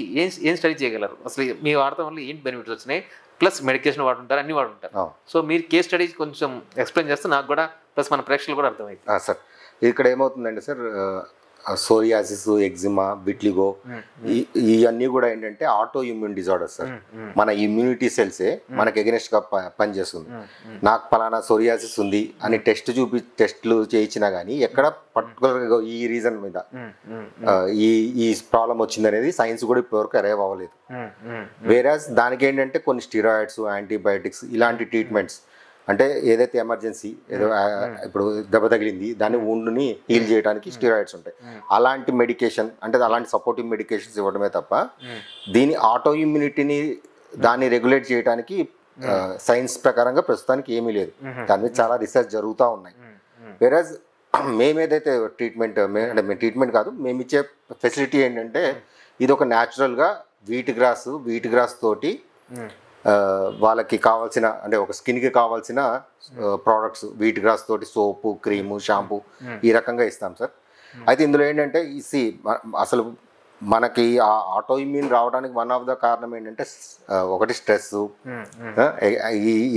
ఏం స్టడీ చేయగలరు? అసలు మీ వాడటం వల్ల ఏంటి బెనిఫిట్స్ వచ్చినాయి? ప్లస్ మెడికేషన్ వాడుంటారు, అన్ని వాడుంటారు. సో మీరు కేస్ స్టడీ కొంచెం ఎక్స్ప్లెయిన్ చేస్తే నాకు కూడా ప్లస్ మన ప్రేక్షకులు కూడా అర్థమవుతుంది. సార్ ఇక్కడ ఏమవుతుందంటే సార్ సోరియాసిస్, ఎగ్జిమా, విట్లిగో ఇవన్నీ కూడా ఏంటంటే ఆటో ఇమ్యూన్ డిజార్డర్స్ సార్. మన ఇమ్యూనిటీ సెల్సే మనకి ఎగెనెస్ట్ గా పనిచేస్తుంది. నాకు పలానా సోరియాసిస్ ఉంది అని టెస్ట్లు చేయించినా కానీ ఎక్కడ పర్టికులర్గా ఈ రీజన్ మీద ఈ ప్రాబ్లం వచ్చింది అనేది సైన్స్ కూడా ఇప్పటివరకు అరైవ్ అవ్వలేదు. వేరాజ్ దానికి ఏంటంటే కొన్ని స్టిరాయిడ్స్, యాంటీబయాటిక్స్ ఇలాంటి ట్రీట్మెంట్స్ అంటే ఏదైతే ఎమర్జెన్సీ ఏదో ఇప్పుడు దెబ్బ తగిలింది దాన్ని woundని హీల్ చేయడానికి స్టిరాయిడ్స్ ఉంటాయి, అలాంటి మెడికేషన్ అంటే అలాంటి సపోర్టివ్ మెడికేషన్స్ ఇవ్వడమే తప్ప దీని ఆటో ఇమ్యూనిటీని దాన్ని రెగ్యులేట్ చేయడానికి సైన్స్ ప్రకారంగా ప్రస్తుతానికి ఏమీ లేదు. దాని మీద చాలా రీసెర్చ్ జరుగుతూ ఉన్నాయి. వేరాజ్ మేమేదైతే ట్రీట్మెంట్ కాదు, మేము ఇచ్చే ఫెసిలిటీ ఏంటంటే ఇది ఒక న్యాచురల్గా వీట్ గ్రాస్ తోటి వాళ్ళకి కావాల్సిన అంటే ఒక స్కిన్కి కావాల్సిన ప్రోడక్ట్స్ వీట్ గ్రాస్ తోటి సోపు, క్రీము, షాంపూ ఈ రకంగా ఇస్తాం సార్. అయితే ఇందులో ఏంటంటే అసలు మనకి ఆ ఆటో ఇమ్యూన్ రావడానికి వన్ ఆఫ్ ద కారణం ఏంటంటే ఒకటి స్ట్రెస్,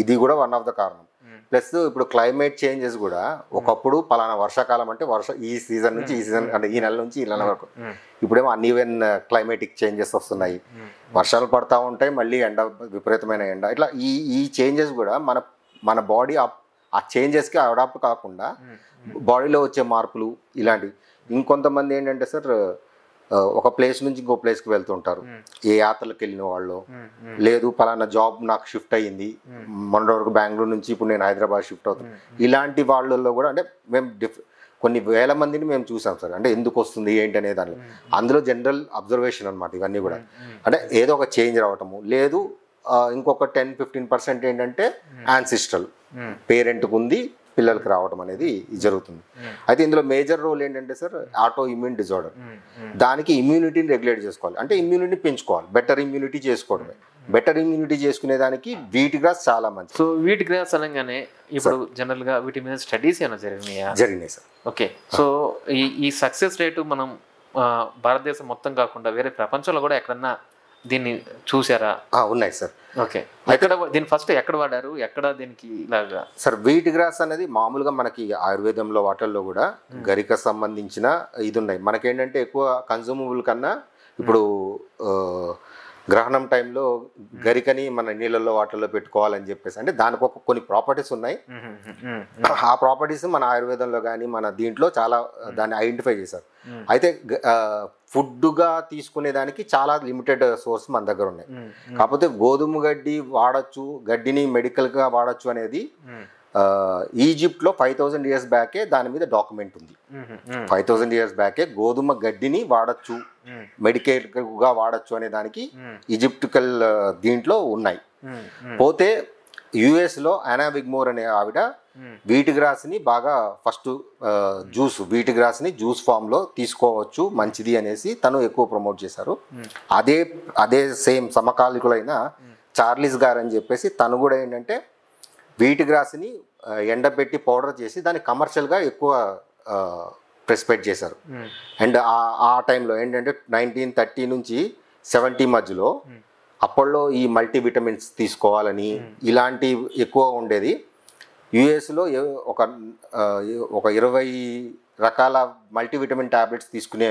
ఇది కూడా వన్ ఆఫ్ ద కారణం. ప్లస్ ఇప్పుడు క్లైమేట్ చేంజెస్ కూడా ఒకప్పుడు పలానా వర్షాకాలం అంటే ఈ సీజన్ నుంచి ఈ సీజన్ అంటే ఈ నెల నుంచి ఈ నెల వరకు, ఇప్పుడేమో అన్ఈవెన్ క్లైమేటిక్ చేంజెస్ వస్తున్నాయి, వర్షాలు పడతా ఉంటాయి, మళ్ళీ విపరీతమైన ఎండ, ఇట్లా ఈ చేంజెస్ కూడా మన బాడీ ఆ చేంజెస్కి అడాప్ట్ కాకుండా బాడీలో వచ్చే మార్పులు ఇలాంటివి. ఇంకొంతమంది ఏంటంటే సార్ ఒక ప్లేస్ నుంచి ఇంకో ప్లేస్కి వెళ్తుంటారు, ఏ యాత్రలకు వెళ్ళిన వాళ్ళు, లేదు పలానా జాబ్ నాకు షిఫ్ట్ అయ్యింది, మొన్న వరకు బెంగళూరు నుంచి ఇప్పుడు నేను హైదరాబాద్ షిఫ్ట్ అవుతాను, ఇలాంటి వాళ్ళల్లో కూడా అంటే మేము కొన్ని వేల మందిని మేము చూసాం సార్. అంటే ఎందుకు వస్తుంది ఏంటి అనే దానిలో అందులో జనరల్ అబ్జర్వేషన్ అనమాట ఇవన్నీ కూడా. అంటే ఏదో ఒక చేంజ్ రావటము, లేదు ఇంకొక 10-15% ఏంటంటే యాన్సిస్ట్రల్ పేరెంట్కి ఉంది పిల్లలకి రావడం అనేది జరుగుతుంది. అయితే ఇందులో మేజర్ రోల్ ఏంటంటే సార్ ఆటో ఇమ్యూన్ డిజార్డర్. దానికి ఇమ్యూనిటీని రెగ్యులేట్ చేసుకోవాలి, అంటే ఇమ్యూనిటీని పెంచుకోవాలి, బెటర్ ఇమ్యూనిటీ చేసుకోవడమే. బెటర్ ఇమ్యూనిటీ చేసుకునే దానికి వీట్ గ్రాస్ చాలా మంచి. సో వీట్ గ్రాస్ అనగానే ఇప్పుడు జనరల్ గా వీటి మీద స్టడీస్ ఏమైనా జరిగినాయి సార్. ఓకే, సో ఈ సక్సెస్ రేటు మనం భారతదేశం మొత్తం కాకుండా వేరే ప్రపంచంలో కూడా ఎక్కడన్నా దీన్ని చూసారా? ఉన్నాయి సార్. ఓకే, ఎక్కడ దీన్ని ఫస్ట్ ఎక్కడ వాడారు, ఎక్కడ దీనికి ఇలాగా? సార్ వీట్ గ్రాస్ అనేది మామూలుగా మనకి ఆయుర్వేదంలో వాటర్లో కూడా గరిక సంబంధించిన ఇది ఉన్నాయి. మనకేంటంటే ఎక్కువ కన్జ్యూమబుల్ కన్నా ఇప్పుడు గ్రహణం టైంలో గరికని మన నీళ్ళల్లో వాటర్లో పెట్టుకోవాలని చెప్పేసి అంటే దానికి కొన్ని ప్రాపర్టీస్ ఉన్నాయి. ఆ ప్రాపర్టీస్ మన ఆయుర్వేదంలో కానీ మన దీంట్లో చాలా దాన్ని ఐడెంటిఫై చేశారు. అయితే ఫుడ్గా తీసుకునే దానికి చాలా లిమిటెడ్ సోర్స్ మన దగ్గర ఉన్నాయి. కాకపోతే గోధుమ గడ్డి వాడచ్చు, గడ్డిని మెడికల్గా వాడచ్చు అనేది ఈజిప్ట్లో 5000 years బ్యాకే దాని మీద డాక్యుమెంట్ ఉంది. 5000 years బ్యాకే గోధుమ గడ్డిని వాడచ్చు, మెడికల్గా వాడచ్చు అనే దానికి ఈజిప్టికల్ దీంట్లో ఉన్నాయి. పోతే యుఎస్లో యానా విగ్మోర్ అనే ఆవిడ వీట్ గ్రాస్ని బాగా ఫస్ట్ జ్యూస్ వీట్ గ్రాస్ని జ్యూస్ ఫామ్లో తీసుకోవచ్చు మంచిది అనేసి తను ఎక్కువ ప్రమోట్ చేశారు. అదే సేమ్ సమకాలికులైన చార్లీస్ గారు అని చెప్పేసి తను కూడా ఏంటంటే వీట్ గ్రాస్ని ఎండబెట్టి పౌడర్ చేసి దాన్ని కమర్షియల్గా ఎక్కువ ప్రెస్పెక్ట్ చేశారు. అండ్ ఆ టైంలో ఏంటంటే 1930 నుంచి 70 మధ్యలో అప్పట్లో ఈ మల్టీవిటమిన్స్ తీసుకోవాలని ఇలాంటి ఎక్కువ ఉండేది. యుఎస్లో ఒక 20 రకాల మల్టీవిటమిన్ ట్యాబ్లెట్స్ తీసుకునే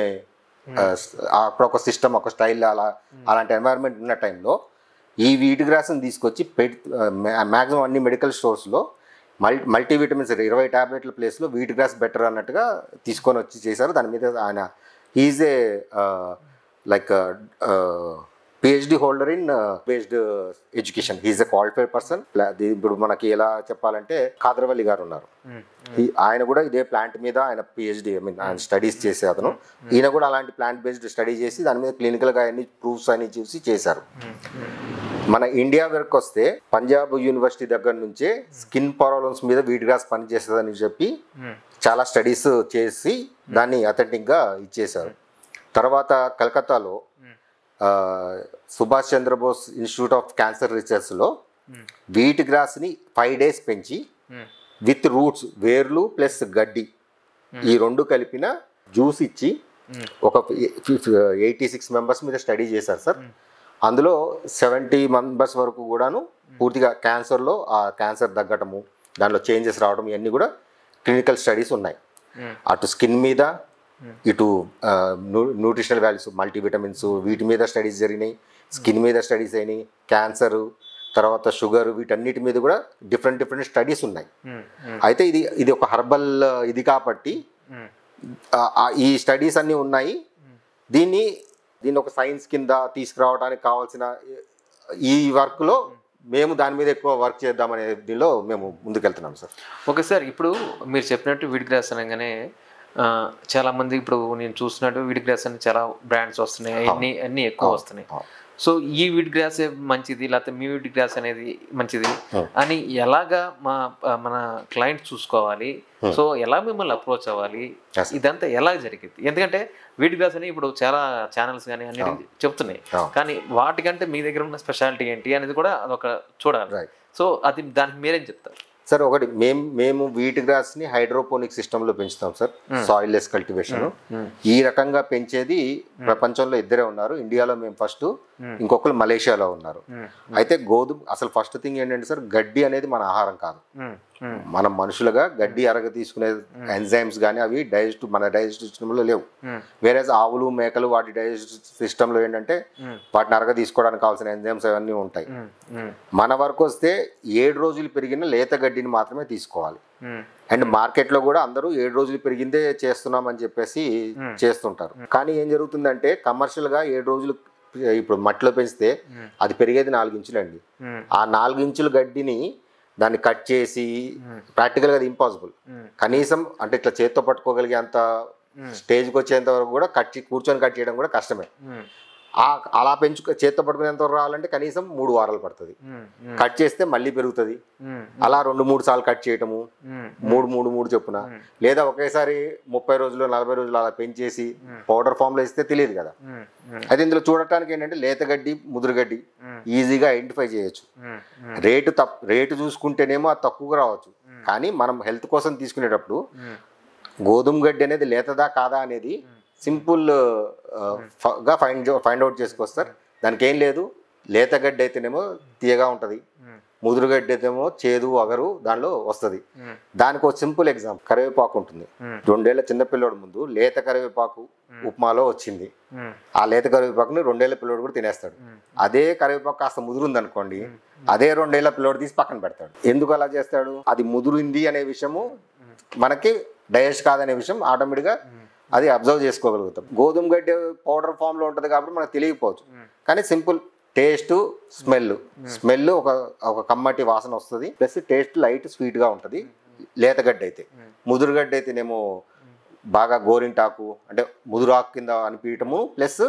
అక్కడ ఒక సిస్టమ్ ఒక స్టైల్ అలాంటి ఎన్వైరన్మెంట్ ఉన్న టైంలో ఈ వీట్ గ్రాస్ని తీసుకొచ్చి మ్యాక్సిమం అన్ని మెడికల్ స్టోర్స్లో మల్టీవిటమిన్స్ 20 ట్యాబ్లెట్ల ప్లేస్లో వీట్ గ్రాస్ బెటర్ అన్నట్టుగా తీసుకొని వచ్చి చేశారు. దాని మీద ఆయన is a like PhD holder in based education, he's a qualified person. ఇప్పుడు మనకి ఎలా చెప్పాలంటే కాదరవల్లి గారు ఉన్నారు, ఆయన కూడా ఇదే ప్లాంట్ మీద ఆయన PhD ఆయన స్టడీస్ చేసే అతను. ఈయన కూడా అలాంటి ప్లాంట్ బేస్డ్ స్టడీ చేసి దాని మీద క్లినికల్గా అన్ని ప్రూఫ్స్ అన్ని చూసి చేశారు. మన ఇండియా వరకు వస్తే పంజాబ్ యూనివర్సిటీ దగ్గర నుంచే స్కిన్ ప్రాబ్లమ్స్ మీద వీట్ గ్రాస్ పనిచేస్తుందని చెప్పి చాలా స్టడీస్ చేసి దాన్ని అథెంటిక్గా ఇచ్చేశారు. తర్వాత కలకత్తాలో Subhash Chandrabose institute of cancer రీసెర్చ్లో వీట్ గ్రాస్ని 5 days పెంచి విత్ రూట్స్ వేర్లు ప్లస్ గడ్డి ఈ రెండు కలిపిన జ్యూస్ ఇచ్చి ఒక 86 మెంబర్స్ మీద స్టడీ చేశారు సార్. అందులో 70 మెంబర్స్ వరకు కూడాను పూర్తిగా క్యాన్సర్లో ఆ క్యాన్సర్ తగ్గటము దానిలో చేంజెస్ రావడం ఇవన్నీ కూడా క్లినికల్ స్టడీస్ ఉన్నాయి. అటు స్కిన్ మీద ఇటు న్యూట్రిషనల్ వాల్యూస్ మల్టీవిటమిన్స్ వీటి మీద స్టడీస్ జరిగినాయి, స్కిన్ మీద స్టడీస్ అయినాయి, క్యాన్సరు తర్వాత షుగర్ వీటన్నిటి మీద కూడా డిఫరెంట్ స్టడీస్ ఉన్నాయి. అయితే ఇది ఒక హర్బల్ ఇది కాబట్టి ఈ స్టడీస్ అన్నీ ఉన్నాయి. దీన్ని ఒక సైన్స్ కింద తీసుకురావడానికి కావాల్సిన ఈ వర్క్లో మేము దాని మీద ఎక్కువ వర్క్ చేద్దామనే దీనిలో మేము ముందుకెళ్తున్నాం సార్. ఓకే సార్, ఇప్పుడు మీరు చెప్పినట్టు వీట్ గ్రాస్ అనగానే చాలామంది ఇప్పుడు నేను చూసినట్టు వీట్ గ్రాస్ అని చాలా బ్రాండ్స్ వస్తున్నాయి, అన్నీ ఎక్కువ వస్తున్నాయి. సో ఈ వీట్ గ్రాస్ మంచిది లేకపోతే మీ వీట్ గ్రాస్ అనేది మంచిది అని ఎలాగా మన క్లయింట్ చూసుకోవాలి, సో ఎలా మిమ్మల్ని అప్రోచ్ అవ్వాలి, ఇదంతా ఎలా జరిగింది? ఎందుకంటే వీట్ గ్రాస్ అని ఇప్పుడు చాలా ఛానల్స్ కానీ అన్ని చెప్తున్నాయి, కానీ వాటికంటే మీ దగ్గర ఉన్న స్పెషాలిటీ ఏంటి అనేది కూడా అదొక చూడాలి. సో దానికి మీరేం చెప్తారు సార్? ఒకటి మేము వీట్ గ్రాస్ని హైడ్రోపోనిక్ సిస్టంలో పెంచుతాం సార్, సాయిల్ లెస్ కల్టివేషన్. ఈ రకంగా పెంచేది ప్రపంచంలో ఇద్దరే ఉన్నారు, ఇండియాలో మేము ఫస్ట్, ఇంకొకరు మలేషియాలో ఉన్నారు. అయితే అసలు ఫస్ట్ థింగ్ ఏంటంటే సార్, గడ్డి అనేది మన ఆహారం కాదు. మనం మనుషులుగా గడ్డి అరగ తీసుకునే ఎంజైమ్స్ కానీ అవి మన డైజెస్టివ్ సిస్టంలో లేవు. వేరే ఆవులు మేకలు వాటి డైజెస్టివ్ సిస్టంలో ఏంటంటే వాటిని అరగ తీసుకోవడానికి కావాల్సిన ఎంజైమ్స్ అవన్నీ ఉంటాయి. మన వరకు వస్తే 7 రోజులు పెరిగిన లేత గడ్డిని మాత్రమే తీసుకోవాలి. అండ్ మార్కెట్లో కూడా అందరూ 7 రోజులు పెరిగిందే చేస్తున్నామని చెప్పేసి చేస్తుంటారు. కానీ ఏం జరుగుతుందంటే కమర్షియల్గా 7 రోజులు ఇప్పుడు మట్టిలో పెంచితే అది పెరిగేది 4 ఇంచులండి. ఆ 4 ఇంచుల గడ్డిని దాన్ని కట్ చేసి ప్రాక్టికల్గా అది ఇంపాసిబుల్. కనీసం అంటే ఇట్లా చేత్తో పట్టుకోగలిగే అంత స్టేజ్కి వచ్చేంత వరకు కూడా కూర్చొని కట్ చేయడం కూడా కష్టమే. అలా చేత్తో పట్టుకునేంత వరకు రావాలంటే కనీసం 3 వారాలు పడుతుంది. కట్ చేస్తే మళ్ళీ పెరుగుతుంది. అలా 2-3 సార్లు కట్ చేయటము, 3 చొప్పున, లేదా ఒకేసారి 30 రోజులు 40 రోజులు అలా పెంచేసి పౌడర్ ఫామ్లో ఇస్తే తెలియదు కదా. అయితే ఇందులో చూడటానికి ఏంటంటే లేత గడ్డి ముదురుగడ్డి ఈజీగా ఐడెంటిఫై చేయొచ్చు. రేటు చూసుకుంటేనేమో అది తక్కువగా రావచ్చు, కానీ మనం హెల్త్ కోసం తీసుకునేటప్పుడు గోధుమ గడ్డి అనేది లేతదా కాదా అనేది సింపుల్గా ఫైండ్ అవుట్ చేసుకోస్తారు. దానికి ఏం లేదు, లేత గడ్డి అయితేనేమో తీయగా ఉంటుంది, ముదురుగడ్డి అయితేమో చేదు అగరు దానిలో వస్తుంది. దానికి ఒక సింపుల్ ఎగ్జాంపుల్ కరివేపాకు ఉంటుంది. 2 ఏళ్ల చిన్నపిల్లోడు ముందు లేత కరివేపాకు ఉప్మాలో వచ్చింది. ఆ లేత కరివేపాకుని 2 ఏళ్ల పిల్లోడు కూడా తినేస్తాడు. అదే కరివేపాకు కాస్త ముదురుంది అనుకోండి, అదే 2 ఏళ్ల పిల్లోడు తీసి పక్కన పెడతాడు. ఎందుకు అలా చేస్తాడు? అది ముదురుంది అనే విషయము మనకి డైజెస్ట్ కాదనే విషయం ఆటోమేటిక్గా అది అబ్జర్వ్ చేసుకోగలుగుతాం. గోధుమ గడ్డి పౌడర్ ఫామ్లో ఉంటుంది కాబట్టి మనకు తెలియకపోవచ్చు, కానీ సింపుల్ టేస్ట్ స్మెల్ ఒక కమ్మటి వాసన వస్తుంది, ప్లస్ టేస్ట్ లైట్ స్వీట్గా ఉంటుంది లేతగడ్డి అయితే. ముదురుగడ్డి అయితేనేమో బాగా గోరింటాకు అంటే ముదురాకు కింద అనిపించటము ప్లస్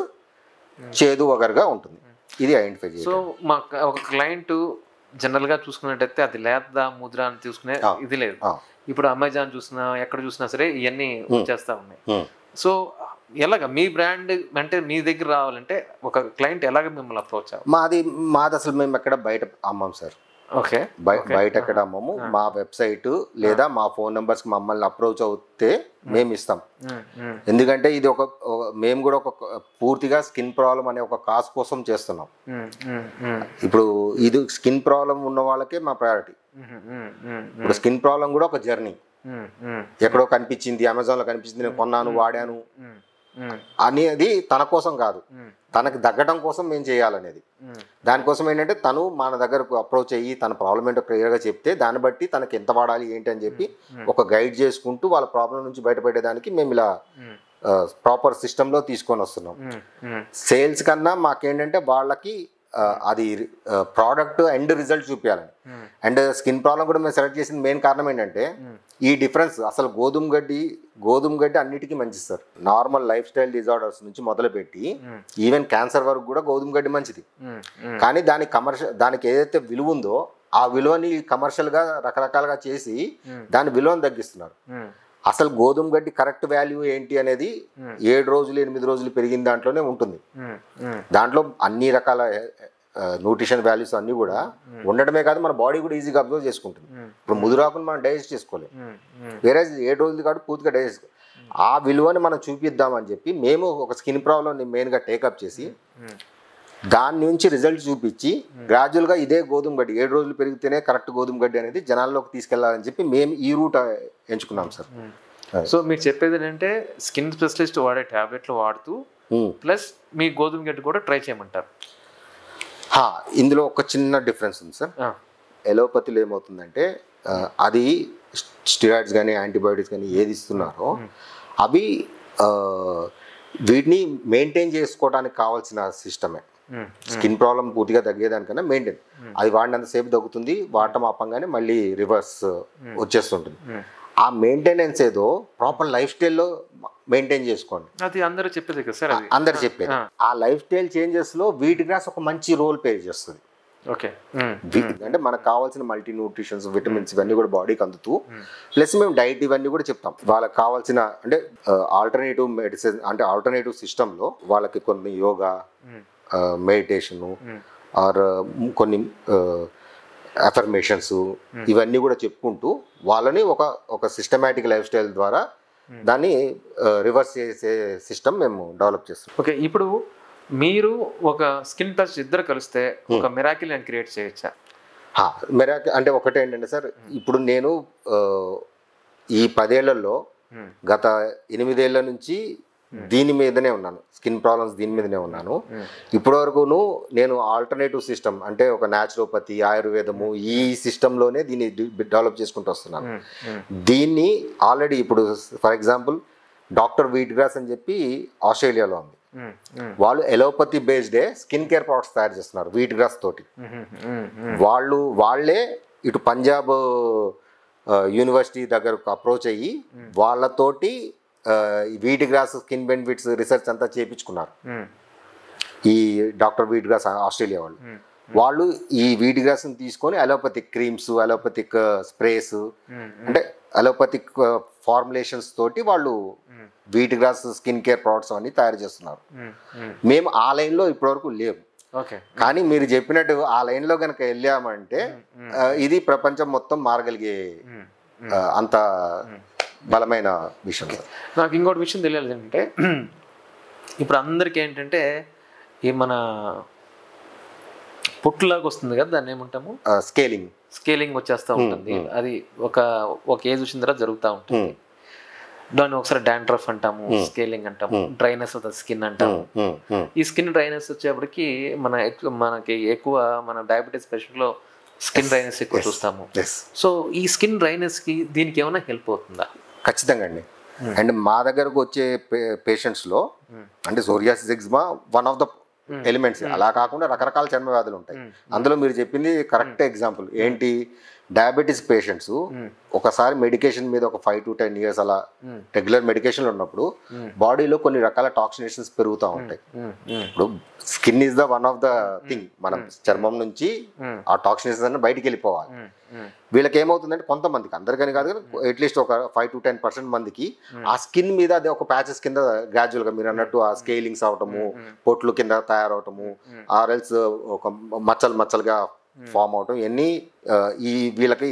చేదు వగరుగా ఉంటుంది. ఇది ఐడెంటిఫై చేయాలి. సో మా ఒక క్లయింట్ జనరల్గా చూసుకున్నట్టయితే అది లేదా ముద్ర అని చూసుకునే ఇది లేదు. ఇప్పుడు అమెజాన్ చూసినా ఎక్కడ చూసినా సరే ఇవన్నీ వచ్చేస్తూ ఉన్నాయి. సో ఎలాగ మీ బ్రాండ్ అంటే మీ దగ్గర రావాలంటే ఒక క్లయింట్ ఎలాగ మిమ్మల్ని అప్రోచ్ అవ్వాలి? మాది అసలు మేము ఎక్కడ బయట అమ్మం సార్. ఓకే, బయట ఎక్కడ అమ్మము. మా వెబ్సైట్ లేదా మా ఫోన్ నెంబర్స్కి మమ్మల్ని అప్రోచ్ అవుతే మేము ఇస్తాం. ఎందుకంటే ఇది మేము కూడా ఒక పూర్తిగా స్కిన్ ప్రాబ్లం అనే ఒక కాజ్ కోసం చేస్తున్నాం. ఇప్పుడు ఇది స్కిన్ ప్రాబ్లం ఉన్న వాళ్ళకే మా ప్రయారిటీ. ఇప్పుడు స్కిన్ ప్రాబ్లం కూడా ఒక జర్నీ. ఎక్కడో కనిపించింది, అమెజాన్లో కనిపించింది, నేను కొన్నాను, వాడాను అనేది తన కోసం కాదు, తనకి తగ్గడం కోసం మేము చేయాలనేది. దానికోసం ఏంటంటే తను మన దగ్గరకు అప్రోచ్ అయ్యి తన ప్రాబ్లం ఏంటో క్లియర్గా చెప్తే దాన్ని బట్టి తనకి ఎంత వాడాలి ఏంటి అని చెప్పి ఒక గైడ్ చేసుకుంటూ వాళ్ళ ప్రాబ్లం నుంచి బయటపడేదానికి మేము ఇలా ప్రాపర్ సిస్టంలో తీసుకొని వస్తున్నాం. సేల్స్ కన్నా మాకేంటంటే వాళ్ళకి అది ప్రోడక్ట్ అండ్ రిజల్ట్ చూపించాలని. అండ్ స్కిన్ ప్రాబ్లం కూడా మేము సెలెక్ట్ చేసిన మెయిన్ కారణం ఏంటంటే ఈ డిఫరెన్స్. అసలు గోధుమ గడ్డి అన్నిటికీ మంచిది sir. Normal life style disorders నుంచి మొదలుపెట్టి ఈవెన్ క్యాన్సర్ వరకు కూడా గోధుమ గడ్డి మంచిది. కానీ దానికి ఏదైతే విలువ ఉందో ఆ విలువని కమర్షియల్గా రకరకాలుగా చేసి దాని విలువను తగ్గిస్తున్నారు. అసలు గోధుమ గడ్డి కరెక్ట్ వాల్యూ ఏంటి అనేది 7 రోజులు 8 రోజులు పెరిగిన దాంట్లోనే ఉంటుంది. దాంట్లో అన్ని రకాల న్యూట్రిషన్ వాల్యూస్ అన్నీ కూడా ఉండడమే కాదు, మన బాడీ కూడా ఈజీగా అబ్జర్వ్ చేసుకుంటుంది. ఇప్పుడు ముదురాకుని మనం డైజెస్ట్ చేసుకోలేము, వేరే 7 రోజులు కాబట్టి పూర్తిగా డైజెస్ట్. ఆ విలువని మనం చూపిద్దామని చెప్పి మేము ఒక స్కిన్ ప్రాబ్లమ్ని మెయిన్గా టేకప్ చేసి దాని నుంచి రిజల్ట్ చూపించి గ్రాడ్యువల్గా ఇదే గోధుమ గడ్డి 7 రోజులు పెరిగితేనే కరెక్ట్ గోధుమ గడ్డి అనేది జనాల్లోకి తీసుకెళ్లాలని చెప్పి మేము ఈ రూట్ ఎంచుకున్నాం సార్. సో మీరు చెప్పేది ఏంటంటే స్కిన్ స్పెషలిస్ట్ వాడే ట్యాబ్లెట్లు వాడుతూ ప్లస్ మీ గోధుమ గడ్డి కూడా ట్రై చేయమంటారు. ఇందులో ఒక చిన్న డిఫరెన్స్ ఉంది సార్. ఎలోపతిలో ఏమవుతుందంటే అది స్టిరాయిడ్స్ కానీ యాంటీబయాటిక్స్ కానీ ఏది ఇస్తున్నారో అవి వీటిని మెయింటైన్ చేసుకోవడానికి కావాల్సిన సిస్టమే. స్కిన్ ప్రాబ్లం పూర్తిగా తగ్గేదానికన్నా మెయింటైన్, అది వాడినంతసేపు తగ్గుతుంది, వాడటం ఆపంగానే మళ్ళీ రివర్స్ వచ్చేస్తుంటుంది. ఆ మెయింటెనెన్స్ ఏదో ప్రాపర్ లైఫ్ స్టైల్లో మెయింటైన్ చేసుకోండి, అది అందరూ చెప్పేది కదా సార్. అందరు చెప్పేది ఆ లైఫ్ స్టైల్ చేంజెస్లో వీట్ గ్రాస్ ఒక మంచి రోల్ ప్లే చేస్తుంది. ఓకే, అంటే మనకు కావాల్సిన మల్టీ న్యూట్రిషన్స్, విటమిన్స్ ఇవన్నీ కూడా బాడీకి అందుతూ, ప్లస్ మేము డైట్ ఇవన్నీ కూడా చెప్తాం. వాళ్ళకి కావాల్సిన అంటే ఆల్టర్నేటివ్ మెడిసిన్ అంటే ఆల్టర్నేటివ్ సిస్టంలో వాళ్ళకి కొన్ని యోగా, మెడిటేషను ఆర్ కొన్ని అఫర్మేషన్స్ ఇవన్నీ కూడా చెప్పుకుంటూ వాళ్ళని ఒక సిస్టమాటిక్ లైఫ్ స్టైల్ ద్వారా దాన్ని రివర్స్ చేసే సిస్టమ్ మేము డెవలప్ చేస్తాం. ఓకే, ఇప్పుడు మీరు ఒక స్కిన్ టచ్ ఇద్దరు కలిస్తే ఒక మిరాకిల్ అని క్రియేట్ చేయొచ్చా? మిరాకిల్ అంటే ఒకటే ఏంటంటే సార్, ఇప్పుడు నేను ఈ 10 ఏళ్లలో గత 8 ఏళ్ల నుంచి దీని మీదనే ఉన్నాను, స్కిన్ ప్రాబ్లమ్స్ దీని మీదనే ఉన్నాను. ఇప్పటివరకును నేను ఆల్టర్నేటివ్ సిస్టమ్ అంటే ఒక న్యాచురోపతి, ఆయుర్వేదము ఈ సిస్టంలోనే దీన్ని డెవలప్ చేసుకుంటూ వస్తున్నాను. దీన్ని ఆల్రెడీ ఇప్పుడు for example doctor wheat grass అని చెప్పి ఆస్ట్రేలియాలో ఉంది. వాళ్ళు ఎలోపతి బేస్డే స్కిన్ కేర్ ప్రొడక్ట్స్ తయారు చేస్తున్నారు వీట్ గ్రాస్ తోటి. వాళ్ళే ఇటు పంజాబ్ యూనివర్సిటీ దగ్గరకు అప్రోచ్ అయ్యి వాళ్ళతోటి wheat grass skin benefits research అంతా చేయించుకున్నారు. ఈ డాక్టర్ వీట్ గ్రాస్ ఆస్ట్రేలియా వాళ్ళు ఈ వీట్ గ్రాస్ని తీసుకొని అలోపతిక్ క్రీమ్స్, అలోపతిక్ స్ప్రేస్ అంటే అలోపతిక్ ఫార్ములేషన్స్ తోటి వాళ్ళు wheat grass skin care products అన్ని తయారు చేస్తున్నారు. మేము ఆ లైన్లో ఇప్పటివరకు లేవు. కానీ మీరు చెప్పినట్టు ఆ లైన్లో కనుక వెళ్ళామంటే ఇది ప్రపంచం మొత్తం మారగలిగే అంత బలమైన విషయం. నాకు ఇంకోటి విషయం తెలియాలి ఏంటంటే ఇప్పుడు అందరికీ ఏంటంటే ఈ మన పుట్టులాగా వస్తుంది కదా, దాన్ని ఏమంటాము స్కేలింగ్ వచ్చేస్తూ ఉంటుంది. అది ఒక ఏజ్ వచ్చిన తర్వాత జరుగుతూ ఉంటుంది. దాన్ని ఒకసారి డాండ్రఫ్ అంటాము, స్కేలింగ్ అంటాము, డ్రైనెస్ ఆఫ్ ద స్కిన్ అంటాము. ఈ స్కిన్ డ్రైనెస్ వచ్చేప్పటికి మనకి ఎక్కువ మన డయాబెటీస్ పేషెంట్లో స్కిన్ డ్రైనెస్ ఎక్కువ చూస్తాము. సో ఈ స్కిన్ డ్రైనెస్కి దీనికి ఏమైనా హెల్ప్ అవుతుందా? ఖచ్చితంగా అండి. అండ్ మా దగ్గరకు వచ్చే పేషెంట్స్లో అంటే psoriasis eczema one of the elements. అలా కాకుండా రకరకాల చర్మ వ్యాధులు ఉంటాయి. అందులో మీరు చెప్పింది కరెక్ట్ ఎగ్జాంపుల్. ఏంటి, డయాబెటీస్ పేషెంట్స్ ఒకసారి మెడికేషన్ మీద ఒక 5 to 10 years అలా రెగ్యులర్ మెడికేషన్ ఉన్నప్పుడు బాడీలో కొన్ని రకాల టాక్సినేషన్స్ పెరుగుతూ ఉంటాయి. ఇప్పుడు skin is the one of the thing, మనం చర్మం నుంచి ఆ టాక్సినేషన్స్ అన్ని బయటికి వెళ్ళిపోవాలి. వీళ్ళకి ఏమవుతుందంటే కొంతమందికి, అందరికని కాదు కానీ అట్లీస్ట్ ఒక 5 to 10% మందికి ఆ స్కిన్ మీద అదే ఒక ప్యాచెస్ కింద గ్రాడ్యువల్గా మీరు అన్నట్టు ఆ స్కేలింగ్స్ అవటము, పొట్లు కింద తయారవటము, ఆర్ఎల్స్ ఒక మచ్చలుగా ఫామ్ అవటం, ఇవన్నీ ఈ వీళ్ళకి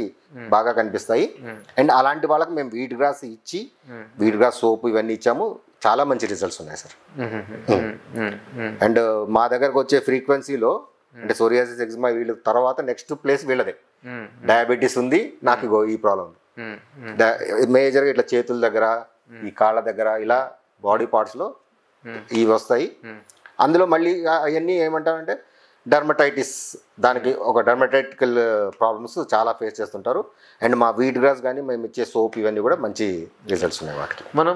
బాగా కనిపిస్తాయి. అండ్ అలాంటి వాళ్ళకి మేము వీట్ గ్రాస్ ఇచ్చి, వీట్ గ్రాస్ సోప్ ఇవన్నీ ఇచ్చాము, చాలా మంచి రిజల్ట్స్ ఉన్నాయి సార్. అండ్ మా దగ్గరకు వచ్చే ఫ్రీక్వెన్సీలో అంటే సోరియాసిస్, ఎగ్జిమా వీళ్ళ తర్వాత నెక్స్ట్ ప్లేస్ వీళ్ళదే. డయాబెటీస్ ఉంది, నాకు ఇగో ఈ ప్రాబ్లం ఉంది. మేజర్గా ఇట్లా చేతుల దగ్గర, ఈ కాళ్ళ దగ్గర, ఇలా బాడీ పార్ట్స్లో ఇవి వస్తాయి. అందులో మళ్ళీ అవన్నీ ఏమంటారంటే డర్మటైటిస్, దానికి ఒక డర్మటైటికల్ ప్రాబ్లమ్స్ చాలా ఫేస్ చేస్తుంటారు. అండ్ మా వీట్ గ్రాస్ కానీ మేము ఇచ్చే సోప్ ఇవన్నీ కూడా మంచి రిజల్ట్స్ ఉన్నాయి వాటికి. మనం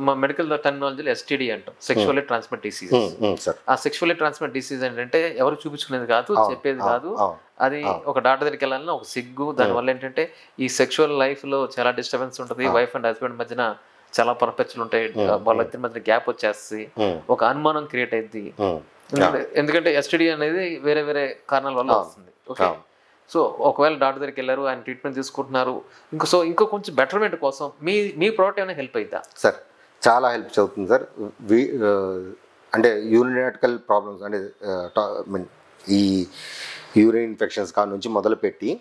మా మెడికల్ టెర్మినాలజీలో ఎస్టీడీ అంటాం, సెక్షువల్లీ ట్రాన్స్మిట్ డిసీజ్. ఆ సెక్షువల్లీ ట్రాన్స్మిట్ డిసీజ్ ఏంటంటే ఎవరు చూపించుకునేది కాదు, చెప్పేది కాదు. అది ఒక డాక్టర్ దగ్గరికి వెళ్ళాలన్నా ఒక సిగ్గు. దానివల్ల ఏంటంటే ఈ సెక్షువల్ లైఫ్లో చాలా డిస్టర్బెన్స్ ఉంటుంది. వైఫ్ అండ్ హస్బెండ్ మధ్యన చాలా పర్ఫెక్చులు ఉంటాయి, వాళ్ళిద్దరి మధ్య గ్యాప్ వచ్చేస్తుంది, ఒక అనుమానం క్రియేట్ అయింది. ఎందుకంటే ఎస్టీడీ అనేది వేరే వేరే కారణాల వల్ల వస్తుంది. ఓకే, సో ఒకవేళ డాక్టర్ దగ్గరికి వెళ్ళారు, ఆయన ట్రీట్మెంట్ తీసుకుంటున్నారు, ఇంకో కొంచెం బెటర్మెంట్ కోసం మీ ప్రోడక్ట్ ఏమైనా హెల్ప్ అవుతుందా సార్? చాలా హెల్ప్ అవుతుంది సార్. అంటే యూరినేటికల్ ప్రాబ్లమ్స్ అంటే మీన్ ఈ యూరిన్ ఇన్ఫెక్షన్స్ కాడ నుంచి మొదలుపెట్టి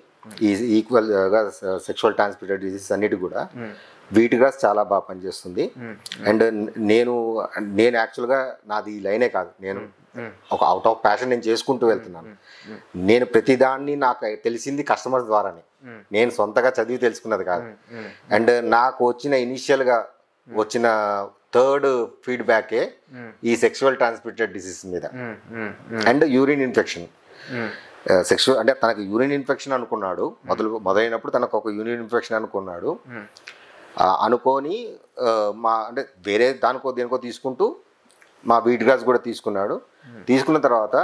ఈ ఈక్వల్గా సెక్షువల్ ట్రాన్స్మిటెడ్ డిసీజెస్ అన్నిటి కూడా వీట్ గ్రాస్ చాలా బాగా పనిచేస్తుంది. అండ్ నేను యాక్చువల్గా నాది లైనే కాదు, నేను ఒక అవుట్ ఆఫ్ ప్యాషన్ నేను చేసుకుంటూ వెళ్తున్నాను. నేను ప్రతిదాన్ని నాకు తెలిసింది కస్టమర్స్ ద్వారానే, నేను సొంతగా చదివి తెలుసుకున్నది కాదు. అండ్ నాకు వచ్చిన ఇనిషియల్గా వచ్చిన థర్డ్ ఫీడ్బ్యాకే ఈ సెక్షువల్ ట్రాన్స్మిటెడ్ డిసీజ్ మీద. అండ్ యూరిన్ ఇన్ఫెక్షన్, సెక్షువల్ అంటే తనకు యూరిన్ ఇన్ఫెక్షన్ అనుకున్నాడు, మొదలైనప్పుడు తనకు ఒక యూరిన్ ఇన్ఫెక్షన్ అనుకున్నాడు. అనుకొని అంటే వేరే దేనికో తీసుకుంటూ మా వీట్ గ్రాస్ కూడా తీసుకున్నాడు. తీసుకున్న తర్వాత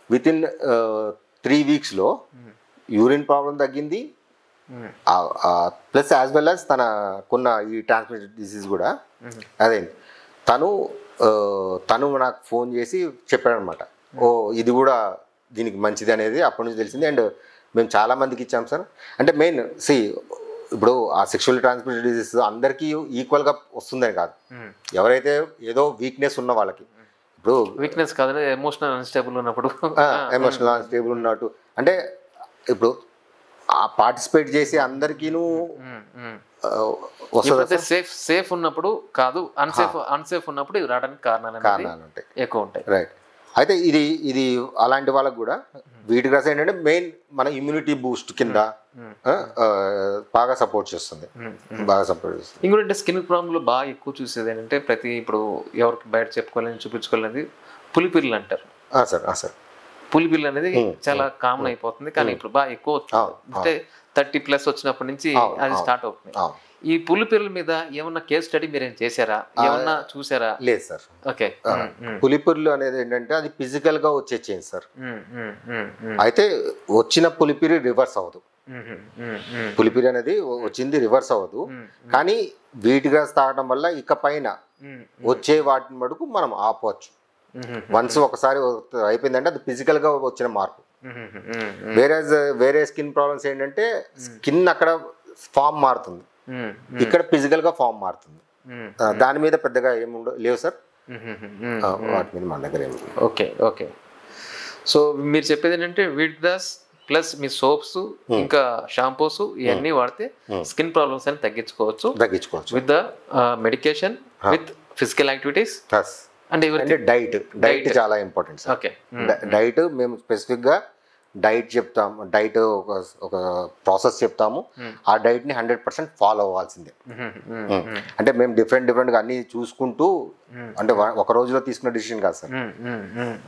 వితిన్ 3 weeksలో యూరిన్ ప్రాబ్లం తగ్గింది, ప్లస్ యాజ్ వెల్ యాజ్ తనకున్న ఈ ట్రాన్స్మిటెడ్ డిసీజ్ కూడా అదేంటి. తను నాకు ఫోన్ చేసి చెప్పాడు అనమాట, ఓ ఇది కూడా దీనికి మంచిది అనేది అప్పటి నుంచి తెలిసింది. అండ్ మేము చాలామందికి ఇచ్చాం సార్. అంటే మెయిన్ ఇప్పుడు ఆ సెక్షువల్ ట్రాన్స్మిటెడ్ డిసీజ్ అందరికీ ఈక్వల్గా వస్తుందని కాదు, ఎవరైతే ఏదో వీక్నెస్ ఉన్న వాళ్ళకి. ఇప్పుడు వీక్నెస్ కాదు, ఎమోషనల్ అన్స్టేబుల్ ఉన్నప్పుడు, ఎమోషనల్ అన్స్టేబుల్ ఉన్నట్టు అంటే ఇప్పుడు పార్టిసిపేట్ చేసి అందరికీను వస్తుంది. సేఫ్ ఉన్నప్పుడు కాదు, అన్సేఫ్ ఉన్నప్పుడు ఇవి రావడానికి కారణాలు ఉంటాయి, ఎక్కువ ఉంటాయి. రైట్. అయితే ఇది అలాంటి వాళ్ళకు కూడా వీట్ గ్రాస్ ఏంటంటే మెయిన్ మన ఇమ్యూనిటీ బూస్ట్ కింద బాగా సపోర్ట్ చేస్తుంది. ఇంకోటి స్కిన్ ప్రాబ్లంలో బాగా ఎక్కువ చూసేది ఏంటంటే ఇప్పుడు ఎవరికి బయట చెప్పుకోవాలని చూపించుకోవాలని పులిపిర్లు అంటారు సార్. పులిపిర్లు అనేది చాలా కామన్ అయిపోతుంది, కానీ ఇప్పుడు బాగా ఎక్కువ అంటే 30+ వచ్చినప్పటి నుంచి అది స్టార్ట్ అవుతుంది. ఈ పులిపిర్ల మీద ఏమన్నా కేస్ స్టడీ మీరు ఏం చేశారా, ఏమన్నా చూసారా? లేదు సార్. ఓకే, పులిపిర్లు అనేది ఏంటంటే అది ఫిజికల్ గా వచ్చే చేంజ్ సార్. అయితే వచ్చిన పులిపిరి రివర్స్ అవ్వదు, పులిపిరి అనేది వచ్చింది రివర్స్ అవ్వదు. కానీ వీట్ గ్రాస్ తాగడం వల్ల ఇక పైన వచ్చే వాటిని మటుకు మనం ఆపవచ్చు. వన్స్ ఒకసారి అయిపోయిందంటే అది ఫిజికల్ గా వచ్చిన మార్పు. వేరే స్కిన్ ప్రాబ్లమ్స్ ఏంటంటే స్కిన్ అక్కడ ఫామ్ మారుతుంది, ఇక్కడ ఫిజికల్ గా ఫామ్ మారుతుంది. దాని మీద పెద్దగా లేవు సార్, వాటి మీద మన దగ్గర ఏమి. ఓకే. సో మీరు చెప్పేది ఏంటంటే వీట్ గ్రాస్ ప్లస్ మీ సోప్స్ ఇంకా షాంపూస్ ఇవన్నీ వాడితే స్కిన్ ప్రాబ్లమ్స్ అని తగ్గించుకోవచ్చు with the medication, with physical activities. అంటే డైట్ చాలా ఇంపార్టెంట్ సార్. డైట్ మేము స్పెసిఫిక్ గా డైట్ చెప్తాము, డైట్ ఒక ప్రాసెస్ చెప్తాము. ఆ డైట్ని 100% ఫాలో అవ్వాల్సిందే. అంటే మేము డిఫరెంట్గా అన్ని చూసుకుంటూ, అంటే ఒక రోజులో తీసుకున్న డిసిషన్ కాదు సార్,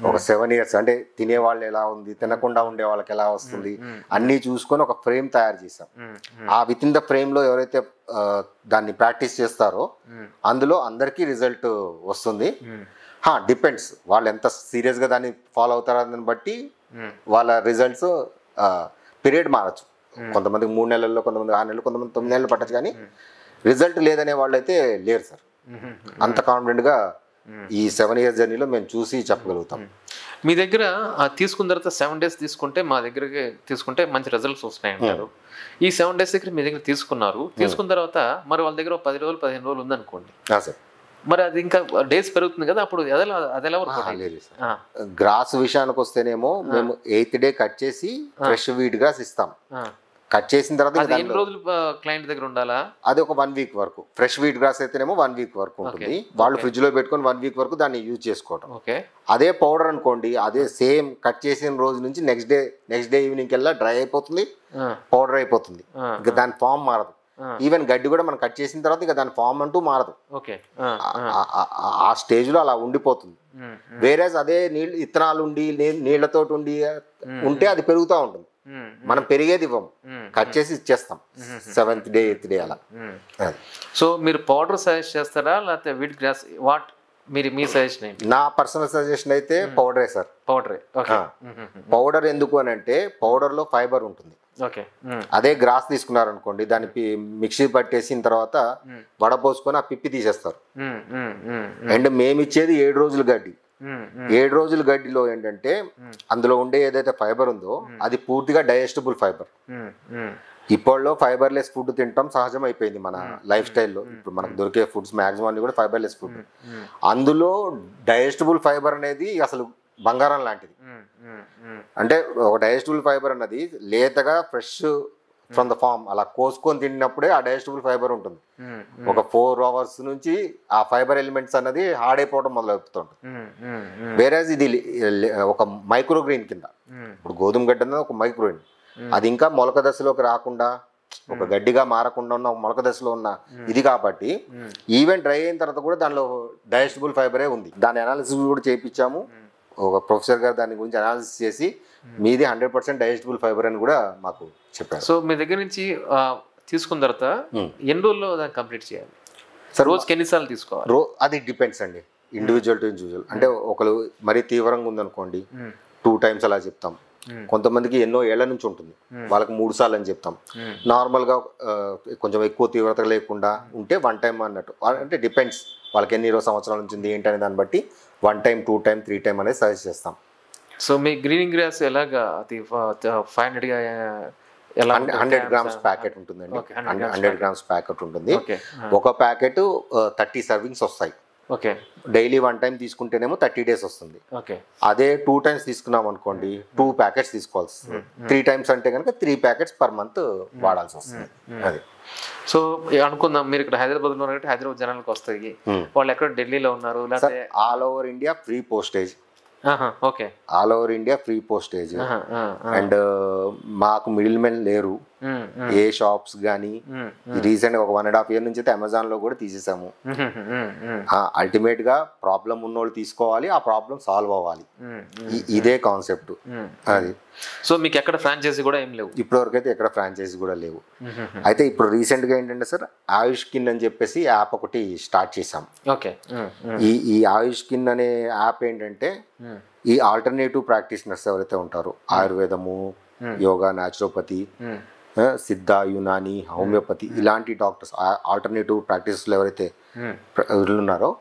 ఒక 7 years అంటే తినేవాళ్ళు ఎలా ఉంది, తినకుండా ఉండే వాళ్ళకి ఎలా వస్తుంది అన్నీ చూసుకొని ఒక ఫ్రేమ్ తయారు చేసాం. ఆ విత్ ఇన్ ద ఫ్రేమ్లో ఎవరైతే దాన్ని ప్రాక్టీస్ చేస్తారో అందులో అందరికీ రిజల్ట్ వస్తుంది. డిపెండ్స్ వాళ్ళు ఎంత సీరియస్గా దాన్ని ఫాలో అవుతారో దాన్ని బట్టి వాళ్ళ రిజల్ట్స్ పీరియడ్ మారచ్చు. కొంతమందికి 3 నెలల్లో, కొంతమంది 6 నెలలు, కొంతమంది 9 నెలలు పట్టచ్చు, కానీ రిజల్ట్ లేదనే వాళ్ళు అయితే లేరు సార్. అంత కాన్ఫిడెంట్గా ఈ 7 years జర్నీలో మేము చూసి చెప్పగలుగుతాం. మీ దగ్గర తీసుకున్న తర్వాత 7 days తీసుకుంటే మా దగ్గరకి తీసుకుంటే మంచి రిజల్ట్స్ వస్తున్నాయి అంటారు. ఈ 7 days దగ్గర మీ దగ్గర తీసుకున్నారు, తీసుకున్న తర్వాత మరి వాళ్ళ దగ్గర 10 రోజులు 15 రోజులు ఉందనుకోండి సార్, మరి అది ఇంకా డేస్ పెరుగుతుంది కదా, అప్పుడు అది ఎలా వర్క్? లేదు సార్, గ్రాస్ విషయానికి వస్తేనేమో మేము 8th day కట్ చేసి ఫ్రెష్ వీట్ గ్రాస్ ఇస్తాం. కట్ చేసిన తర్వాత ఎన్ని రోజులు క్లయింట్ దగ్గర ఉండాలా? అది ఒక 1 week వరకు. ఫ్రెష్ వీట్ గ్రాస్ అయితేనేమో 1 week వరకు ఉంటుంది. వాళ్ళు ఫ్రిడ్జ్ లో పెట్టుకొని 1 week వరకు దాన్ని యూజ్ చేసుకోవడం. అదే పౌడర్ అనుకోండి, అదే సేమ్ కట్ చేసిన రోజు నుంచి నెక్స్ట్ డే ఈవినింగ్ కల్లా డ్రై అయిపోతుంది, పౌడర్ అయిపోతుంది. ఇంకా దాని ఫామ్ మారదు. ఈవెన్ గడ్డి కూడా మనం కట్ చేసిన తర్వాత ఇక దాని ఫామ్ అంటూ మారదు. ఆ స్టేజ్ లో అలా ఉండిపోతుంది. వేరే అదే ఇత్తనాలు ఉండి నీళ్లతో ఉంటే అది పెరుగుతూ ఉంటుంది. మనం పెరిగేది ఇవ్వము, కట్ చేసి ఇచ్చేస్తాం 7th day 8th day అలా. సో మీరు పౌడర్ సజెస్ట్ చేస్తారా లేకపోతే wheat grass? What me suggestion ఏంటి? నా పర్సనల్ సజెషన్ అయితే పౌడరే సార్. పౌడరే. పౌడర్ ఎందుకు అని అంటే పౌడర్ లో ఫైబర్ ఉంటుంది. అదే గ్రాస్ తీసుకున్నారనుకోండి, దాన్ని మిక్సీ పట్టేసిన తర్వాత వడపోసుకొని ఆ పిప్పి తీసేస్తారు. అండ్ మేము ఇచ్చేది 7 రోజుల గడ్డి. 7 రోజుల గడ్డిలో ఏంటంటే అందులో ఉండే ఏదైతే ఫైబర్ ఉందో అది పూర్తిగా డైజెస్టబుల్ ఫైబర్. ఇప్పట్లో ఫైబర్లెస్ ఫుడ్ తింటాం సహజం అయిపోయింది మన లైఫ్ స్టైల్లో. ఇప్పుడు మనకు దొరికే ఫుడ్స్ మాక్సిమం అన్ని కూడా ఫైబర్లెస్ ఫుడ్. అందులో డైజెస్టబుల్ ఫైబర్ అనేది అసలు బంగారం లాంటిది. అంటే ఒక డైజెస్టబుల్ ఫైబర్ అన్నది లేతగా ఫ్రెష్ ఫ్రమ్ ద ఫామ్ అలా కోసుకొని తిన్నప్పుడే ఆ డైజెస్టబుల్ ఫైబర్ ఉంటుంది. ఒక 4 hours నుంచి ఆ ఫైబర్ ఎలిమెంట్స్ అన్నది హార్డ్ అయిపోవడం మొదలవుతుంటుంది. వేరే ఇది ఒక మైక్రోగ్రెయిన్ కింద. ఇప్పుడు గోధుమ గడ్డ అన్నది ఒక మైక్రోగ్రెయిన్. అది ఇంకా మొలక దశలోకి రాకుండా ఒక గడ్డిగా మారకుండా ఉన్న మొలక దశలో ఉన్న ఇది కాబట్టి ఈవెన్ డ్రై అయిన తర్వాత కూడా దానిలో డైజెస్టబుల్ ఫైబరే ఉంది. దాని అనాలిసిస్ కూడా చేయించాము. ఒక ప్రొఫెసర్ గారు దాని గురించి అనాలిసిస్ చేసి మీది 100% డైజెస్టబుల్ ఫైబర్ అని కూడా మాకు చెప్పారు. సో మీ దగ్గర నుంచి తీసుకున్న తర్వాత ఎన్ని రోజుల్లో దాన్ని కంప్లీట్ చేయాలి సార్? రోజుకి ఎన్నిసార్లు తీసుకోవాలి? అది డిపెండ్స్ అండి, ఇండివిజువల్ టు ఇండివిజువల్. అంటే ఒకరు మరీ తీవ్రంగా ఉందనుకోండి 2 times అలా చెప్తాం. కొంతమందికి ఎన్నో ఏళ్ల నుంచి ఉంటుంది, వాళ్ళకి 3 సార్లు అని చెప్తాం. నార్మల్గా కొంచెం ఎక్కువ తీవ్రత లేకుండా ఉంటే 1 time అన్నట్టు. అంటే డిపెండ్స్ వాళ్ళకి ఎన్ని సంవత్సరాల నుంచి ఉంది ఏంటి అనే దాన్ని బట్టి 1 time 2 time 3 time అనేది సజెస్ట్ చేస్తాం. సో మీ గ్రీనింగ్ గ్రాస్ ఎలాగా? అది 500గా 100 grams ప్యాకెట్ ఉంటుందండి. 100 grams ప్యాకెట్ ఉంటుంది. ఒక ప్యాకెట్ 30 servings వస్తాయి. డైలీ 1 time తీసుకుంటేనేమో 30 days వస్తుంది. అదే 2 times తీసుకున్నాం అనుకోండి 2 packets తీసుకోవాల్సి వస్తుంది. 3 times అంటే కనుక 3 packets per month వాడాల్సి వస్తుంది. అది సో అనుకుందాం మీరు ఇక్కడ హైదరాబాద్లో ఉన్నట్టు హైదరాబాద్ జనాలకు వస్తాయి, వాళ్ళు ఎక్కడ ఢిల్లీలో ఉన్నారు లేకపోతే all over India free postage. All over India free postage. And మాకు మిడిల్ మెన్ లేరు. ఏ షాప్స్ కానీ రీసెంట్ గా ఒక 1.5 year నుంచి అయితే అమెజాన్ లో కూడా తీసేసాము. అల్టిమేట్ గా ప్రాబ్లం ఉన్నోళ్ళు తీసుకోవాలి, ఆ ప్రాబ్లం సాల్వ్ అవ్వాలి. ఇదే కాన్సెప్ట్ అది. సో మీకు ఎక్కడ ఫ్రాంచైజీ కూడా ఏం లేవు ఇప్పటివరకు అయితే? ఎక్కడ ఫ్రాంచైజీ కూడా లేవు. అయితే ఇప్పుడు రీసెంట్ గా ఏంటంటే సార్ ఆయుష్ కిన్ అని చెప్పేసి యాప్ ఒకటి స్టార్ట్ చేసాం. ఈ ఆయుష్ కిన్ అనే యాప్ ఏంటంటే ఈ ఆల్టర్నేటివ్ ప్రాక్టీషనర్స్ ఎవరైతే ఉంటారో ఆయుర్వేదము, యోగా, న్యాచురోపతి, సిద్ధ, యునాని, హోమియోపతి ఇలాంటి డాక్టర్స్ ఆల్టర్నేటివ్ ప్రాక్టీసెస్లో ఎవరైతే ఉన్నారో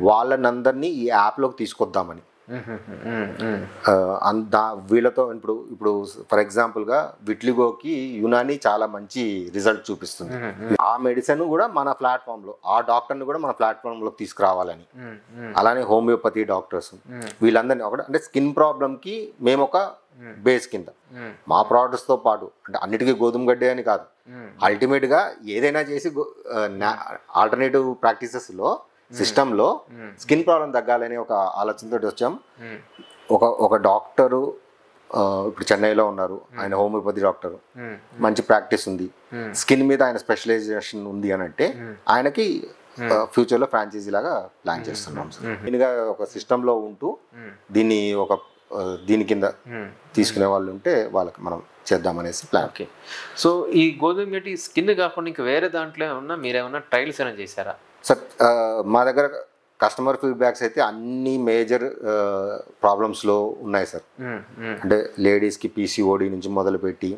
వాళ్ళనందరినీ ఈ యాప్లోకి తీసుకొద్దామని. వీళ్ళతో ఇప్పుడు ఫర్ ఎగ్జాంపుల్గా విట్లిగోకి యునాని చాలా మంచి రిజల్ట్ చూపిస్తుంది. ఆ మెడిసిన్ కూడా మన ప్లాట్ఫామ్లో, ఆ డాక్టర్ని కూడా మన ప్లాట్ఫామ్లోకి తీసుకురావాలని. అలానే హోమియోపతి డాక్టర్స్ వీళ్ళందరినీ ఒకటి అంటే స్కిన్ ప్రాబ్లంకి మేము ఒక బేస్ కింద మా ప్రోడక్ట్స్తో పాటు, అంటే అన్నిటికీ గోధుమ గడ్డి అని కాదు, అల్టిమేట్గా ఏదైనా చేసి ఆల్టర్నేటివ్ ప్రాక్టీసెస్లో సిస్టంలో స్కిన్ ప్రాబ్లం తగ్గాలని ఒక ఆలోచనతో వచ్చాం. ఒక డాక్టరు ఇప్పుడు చెన్నైలో ఉన్నారు, ఆయన హోమియోపతి డాక్టర్, మంచి ప్రాక్టీస్ ఉంది, స్కిన్ మీద ఆయన స్పెషలైజేషన్ ఉంది అని అంటే ఆయనకి ఫ్యూచర్లో ఫ్రాంచైజీ లాగా ప్లాన్ చేస్తున్నాం సార్. దీనిగా ఒక సిస్టంలో ఉంటూ దీని కింద తీసుకునే వాళ్ళు ఉంటే వాళ్ళకి మనం చేద్దామనేసి ప్లాన్. సో ఈ గోధుమ గడ్డి స్కిన్ కాకుండా ఇంకా వేరే దాంట్లో ఏమన్నా మీరేమన్నా ట్రయల్స్ ఏమైనా చేశారా సార్? మా దగ్గర కస్టమర్ ఫీడ్బ్యాక్స్ అయితే అన్ని మేజర్ ప్రాబ్లమ్స్లో ఉన్నాయి సార్. అంటే లేడీస్కి పీసీఓడి నుంచి మొదలుపెట్టి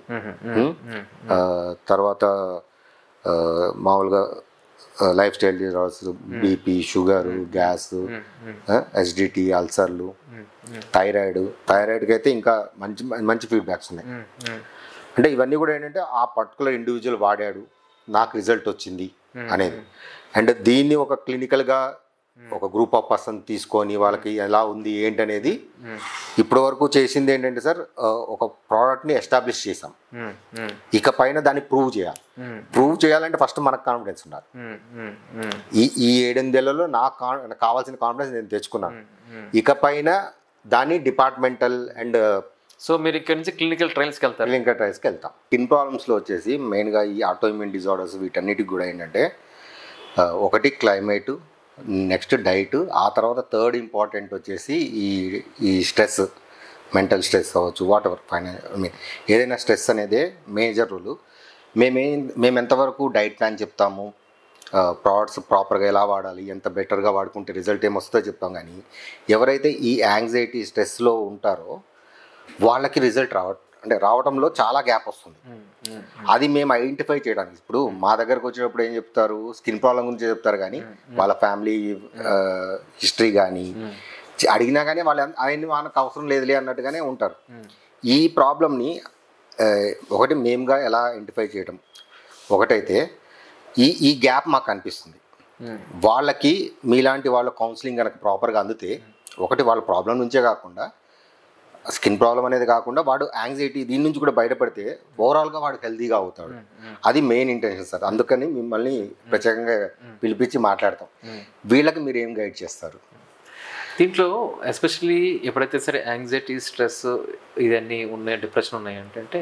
తర్వాత మామూలుగా life style disorders, BP, sugar, gas, SDT, అల్సర్లు, థైరాయిడ్కి అయితే ఇంకా మంచి మంచి ఫీడ్బ్యాక్స్ ఉన్నాయి. అంటే ఇవన్నీ కూడా ఏంటంటే ఆ పర్టికులర్ ఇండివిజువల్ వాడాడు, నాకు రిజల్ట్ వచ్చింది అనేది. అండ్ దీన్ని ఒక క్లినికల్గా ఒక గ్రూప్ ఆఫ్ పర్సన్ తీసుకొని వాళ్ళకి ఎలా ఉంది ఏంటనేది ఇప్పటి వరకు చేసింది ఏంటంటే సార్, ఒక ప్రోడక్ట్ని ఎస్టాబ్లిష్ చేసాం. ఇక పైన దాన్ని ప్రూవ్ చేయాలంటే ఫస్ట్ మనకు కాన్ఫిడెన్స్ ఉండాలి. ఈ 8 ఏళ్లలో నాకు కావాల్సిన కాన్ఫిడెన్స్ నేను తెచ్చుకున్నాను. ఇక పైన దాన్ని డిపార్ట్మెంటల్ అండ్ సో మీరు ఇక్కడ నుంచి క్లినికల్ ట్రయల్స్కి వెళ్తాం. స్కిన్ ప్రాబ్లమ్స్లో వచ్చేసి మెయిన్గా ఈ ఆటోఇమ్యూన్ డిజార్డర్స్ వీటన్నిటికి కూడా ఏంటంటే ఒకటి క్లైమేట్, నెక్స్ట్ డైట్, ఆ తర్వాత థర్డ్ ఇంపార్టెంట్ వచ్చేసి ఈ స్ట్రెస్, మెంటల్ స్ట్రెస్ అవ్వచ్చు, వాట్ ఎవర్ ఏదైనా స్ట్రెస్ అనేది మేజర్ రోలు. మేము ఎంతవరకు డైట్ ప్లాన్ చెప్తాము, ప్రోడక్ట్స్ ప్రాపర్గా ఎలా వాడాలి, ఎంత బెటర్గా వాడుకుంటే రిజల్ట్ ఏమొస్తుందో చెప్తాం. కానీ ఎవరైతే ఈ యాంగ్జైటీ స్ట్రెస్లో ఉంటారో వాళ్ళకి రిజల్ట్ రావడంలో చాలా గ్యాప్ వస్తుంది. అది మేము ఐడెంటిఫై చేయడానికి ఇప్పుడు మా దగ్గరకు వచ్చేటప్పుడు ఏం చెప్తారు, స్కిన్ ప్రాబ్లం గురించి చెప్తారు, కానీ వాళ్ళ ఫ్యామిలీ హిస్టరీ కానీ అడిగినా కానీ ఆయన మనకు అవసరం లేదులే అన్నట్టుగానే ఉంటారు. ఈ ప్రాబ్లమ్ని ఒకటి మేముగా ఎలా ఐడెంటిఫై చేయడం ఒకటైతే ఈ గ్యాప్ మాకు అనిపిస్తుంది. వాళ్ళకి మీలాంటి వాళ్ళ కౌన్సిలింగ్ కనుక ప్రాపర్గా అందితే ఒకటి వాళ్ళ ప్రాబ్లం నుంచే కాకుండా స్కిన్ ప్రాబ్లం అనేది కాకుండా వాడు యాంగ్జైటీ దీని నుంచి కూడా బయటపడితే ఓవరాల్గా వాడు హెల్తీగా అవుతాడు. అది మెయిన్ ఇంటెన్షన్ సార్. అందుకని మిమ్మల్ని ప్రత్యేకంగా పిలిపించి మాట్లాడతాం. వీళ్ళకి మీరు ఏం గైడ్ చేస్తారు దీంట్లో? ఎస్పెషల్లీ ఎప్పుడైతే సరే యాంగ్జైటీ, స్ట్రెస్ ఇవన్నీ ఉన్నాయి, డిప్రెషన్ ఉన్నాయి అంటే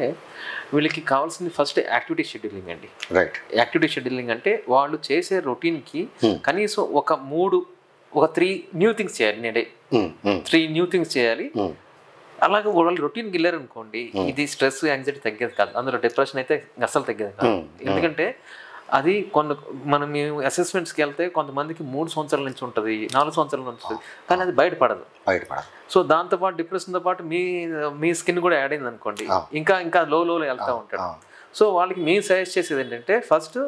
వీళ్ళకి కావాల్సింది ఫస్ట్ యాక్టివిటీ షెడ్యూలింగ్ అండి. రైట్. యాక్టివిటీ షెడ్యూలింగ్ అంటే వాళ్ళు చేసే రొటీన్కి కనీసం ఒక 3 న్యూ థింగ్స్ చేయాలి. నేనే 3 న్యూ థింగ్స్ చేయాలి. అలాగే వాళ్ళు రొటీన్కి వెళ్ళారు అనుకోండి, ఇది స్ట్రెస్, యాంగ్జైటీ తగ్గేది కాదు, అందులో డిప్రెషన్ అయితే అస్సలు తగ్గేది కాదు. ఎందుకంటే అది మనం అసెస్మెంట్స్కి వెళ్తే కొంతమందికి 3 సంవత్సరాల నుంచి ఉంటుంది, 4 సంవత్సరాల నుంచి ఉంటుంది, కానీ అది బయటపడదు. సో దాంతోపాటు డిప్రెషన్తో పాటు మీ స్కిన్ కూడా యాడ్ అయింది అనుకోండి, ఇంకా లోలో వెళ్తూ ఉంటాడు. సో వాళ్ళకి మేము సజెస్ట్ చేసేది ఏంటంటే ఫస్ట్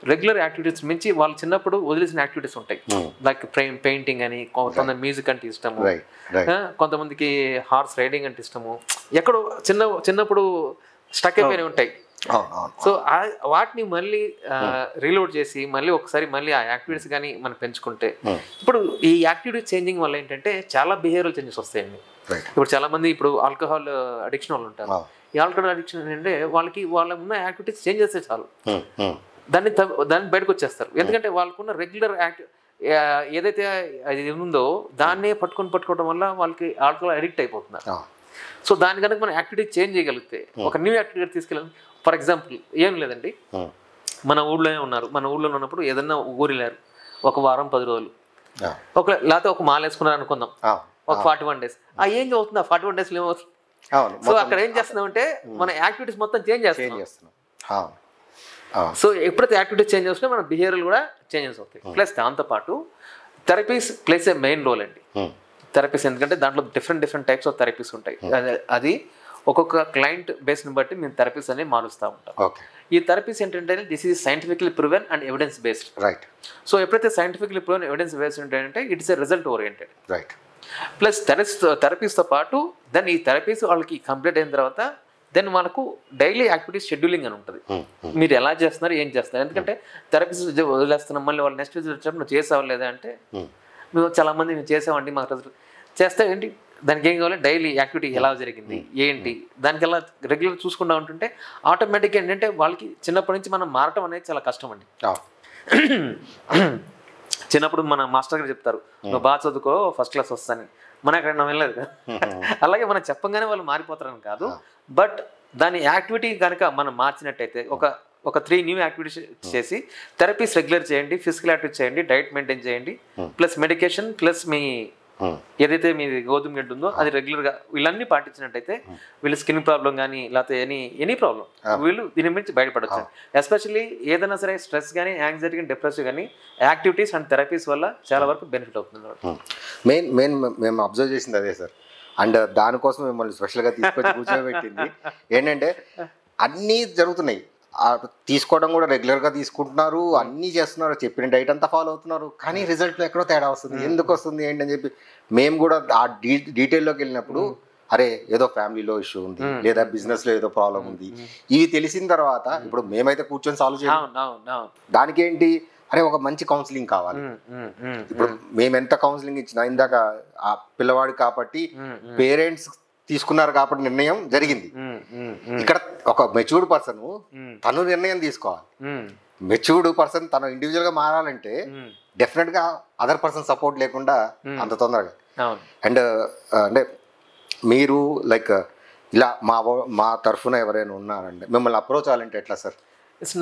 రెగ్యులర్ యాక్టివిటీస్ మించి వాళ్ళు చిన్నప్పుడు వదిలేసిన యాక్టివిటీస్ ఉంటాయి. లైక్ పెయింటింగ్ అని, కొంతమంది మ్యూజిక్ అంటే ఇష్టము, కొంతమందికి హార్స్ రైడింగ్ అంటే ఇష్టము, ఎక్కడో చిన్నప్పుడు స్టక్ అయిపోయినవి ఉంటాయి. సో వాటిని మళ్ళీ రీలోడ్ చేసి మళ్ళీ ఆ యాక్టివిటీస్ కానీ మనం పెంచుకుంటే, ఇప్పుడు ఈ యాక్టివిటీ చేంజింగ్ వల్ల ఏంటంటే చాలా బిహేవియరల్ చేంజెస్ వస్తాయండి. ఇప్పుడు చాలా మంది ఇప్పుడు ఆల్కహాల్ అడిక్షన్ వాళ్ళు ఉంటారు. ఈ ఆల్కహాల్ అడిక్షన్ ఏంటంటే వాళ్ళ ఉన్న యాక్టివిటీస్ చేంజ్ చేస్తే చాలు, దాన్ని బయటకు వచ్చేస్తారు. ఎందుకంటే వాళ్ళకున్న రెగ్యులర్ ఏదైతే అది ఉందో దాన్నే పట్టుకోవడం వల్ల వాళ్ళకి ఆల్కహాల్ అడిక్ట్ అయిపోతున్నారు. సో దాని కనుక మనం యాక్టివిటీ చేంజ్ చేయగలిగితే, ఒక న్యూ యాక్టివిటీ తీసుకెళ్ళాలి. ఫర్ ఎగ్జాంపుల్ ఏం లేదండి, మన ఊళ్ళోనే ఉన్నారు, మన ఊళ్ళో ఉన్నప్పుడు ఏదన్నా ఊరిలేరు ఒక వారం 10 రోజులు, లేకపోతే ఒక మాల వేసుకున్నారు అనుకుందాం, ఒక 41 days. ఏం చదువుతుంది ఆ 41 days ఏమవుతుంది? సో అక్కడ ఏం చేస్తున్నామంటే మన యాక్టివిటీస్ మొత్తం చేంజ్ చేస్తున్నాం. సో ఎప్పుడైతే యాక్టివిటీస్ చేంజ్ వస్తున్నాయి మన బిహేవియర్ కూడా చేంజెస్ అవుతాయి. ప్లస్ దాంతోపాటు థెరపీస్ ప్లేస్ ఏ మెయిన్ రోల్ అండి. థెరపీస్ ఎందుకంటే దాంట్లో డిఫరెంట్ టైప్స్ ఆఫ్ థెరపీస్ ఉంటాయి. అది ఒక్కొక్క క్లయింట్ బేస్ని బట్టి మేము థెరపీస్ అనేవి మారుస్తూ ఉంటాం. ఈ థెరపీస్ ఏంటంటే this is scientifically proven and evidence based. Right. So ఎప్పుడైతే సైంటిఫికలీ ప్రూవెన్, ఎవిడెన్స్ బేస్డ్ ఉంటాయంటే it's a result oriented. Right. Plus థెరపీస్తో పాటు దెన్ ఈ థెరపీస్ వాళ్ళకి కంప్లీట్ అయిన తర్వాత దెన్ మనకు డైలీ యాక్టివిటీస్ షెడ్యూలింగ్ అని ఉంటుంది. మీరు ఎలా చేస్తున్నారు, ఏం చేస్తున్నారు. ఎందుకంటే థెరపీస్ వదిలేస్తున్నాం, మళ్ళీ వాళ్ళు నెక్స్ట్ విజిట్ వచ్చినప్పుడు నువ్వు చేసావు లేదా అంటే మేము చాలామంది మేము చేసామండి మాకు రిజల్ట్ చేస్తే ఏంటి, దానికి ఏం కావాలి, డైలీ యాక్టివిటీ ఎలా జరిగింది ఏంటి, దానికి ఎలా రెగ్యులర్ చూసుకుంటూ ఉంటుంటే ఆటోమేటిక్గా ఏంటంటే వాళ్ళకి చిన్నప్పటి నుంచి మనం మారటం అనేది చాలా కష్టం అండి. చిన్నప్పుడు మన మాస్టర్ గారు చెప్తారు, నువ్వు బాగా చదువుకో ఫస్ట్ క్లాస్ వస్తాను, మన ఎక్కడైనా వెళ్ళలేదు కదా. అలాగే మనం చెప్పంగానే వాళ్ళు మారిపోతారని కాదు, బట్ దాని యాక్టివిటీ కనుక మనం మార్చినట్టయితే ఒక 3 న్యూ యాక్టివిటీస్ చేసి థెరపీస్ రెగ్యులర్ చేయండి, ఫిజికల్ యాక్టివిటీ చేయండి, డైట్ మెయింటైన్ చేయండి, ప్లస్ మెడికేషన్, ప్లస్ మీ ఏదైతే మీ గోధుమ గడ్డ ఉందో అది రెగ్యులర్గా వీళ్ళన్నీ పాటించినట్టయితే వీళ్ళు స్కిన్ ప్రాబ్లం కానీ లేకపోతే ఎనీ ప్రాబ్లం వీళ్ళు దీని నుంచి బయటపడవచ్చు. ఎస్పెషల్లీ ఏదైనా సరే స్ట్రెస్ కానీ యాంగ్జైటీ కానీ డిప్రెషన్ కానీ యాక్టివిటీస్ అండ్ థెరపీస్ వల్ల చాలా వరకు బెనిఫిట్ అవుతుంది. మెయిన్ మేము అబ్జర్వ్ చేసింది అదే సార్. అండ్ దానికోసం మిమ్మల్ని స్పెషల్గా తీసుకొచ్చి కూర్చోబెట్టింది ఏంటంటే అన్నీ జరుగుతున్నాయి, తీసుకోవడం కూడా రెగ్యులర్గా తీసుకుంటున్నారు, అన్నీ చేస్తున్నారు, చెప్పిన డైట్ అంతా ఫాలో అవుతున్నారు, కానీ రిజల్ట్లో ఎక్కడో తేడా వస్తుంది, ఎందుకు వస్తుంది ఏంటి అని చెప్పి మేము కూడా ఆ డీటెయిల్లోకి వెళ్ళినప్పుడు అరే ఏదో ఫ్యామిలీలో ఇష్యూ ఉంది లేదా బిజినెస్లో ఏదో ప్రాబ్లం ఉంది ఇవి తెలిసిన తర్వాత ఇప్పుడు మేమైతే కూర్చొని సాల్వ్ చేయాలి. దానికి ఏంటి అరే ఒక మంచి కౌన్సిలింగ్ కావాలి. ఇప్పుడు మేము ఎంత కౌన్సిలింగ్ ఇచ్చినా ఇందాక ఆ పిల్లవాడు కాబట్టి పేరెంట్స్ తీసుకున్నారు కాబట్టి నిర్ణయం జరిగింది. ఇక్కడ ఒక మెచ్యూర్డ్ పర్సన్ తను నిర్ణయం తీసుకోవాలి. మెచ్యూర్డ్ పర్సన్ తను ఇండివిజువల్ గా మారాలంటే డెఫినెట్ గా అదర్ పర్సన్ సపోర్ట్ లేకుండా అంత తొందరగా. అండ్ అంటే మీరు లైక్ ఇలా మా తరఫున ఎవరైనా ఉన్నారంటే మిమ్మల్ని అప్రోచ్ అవ్వాలంటే ఎట్లా సార్?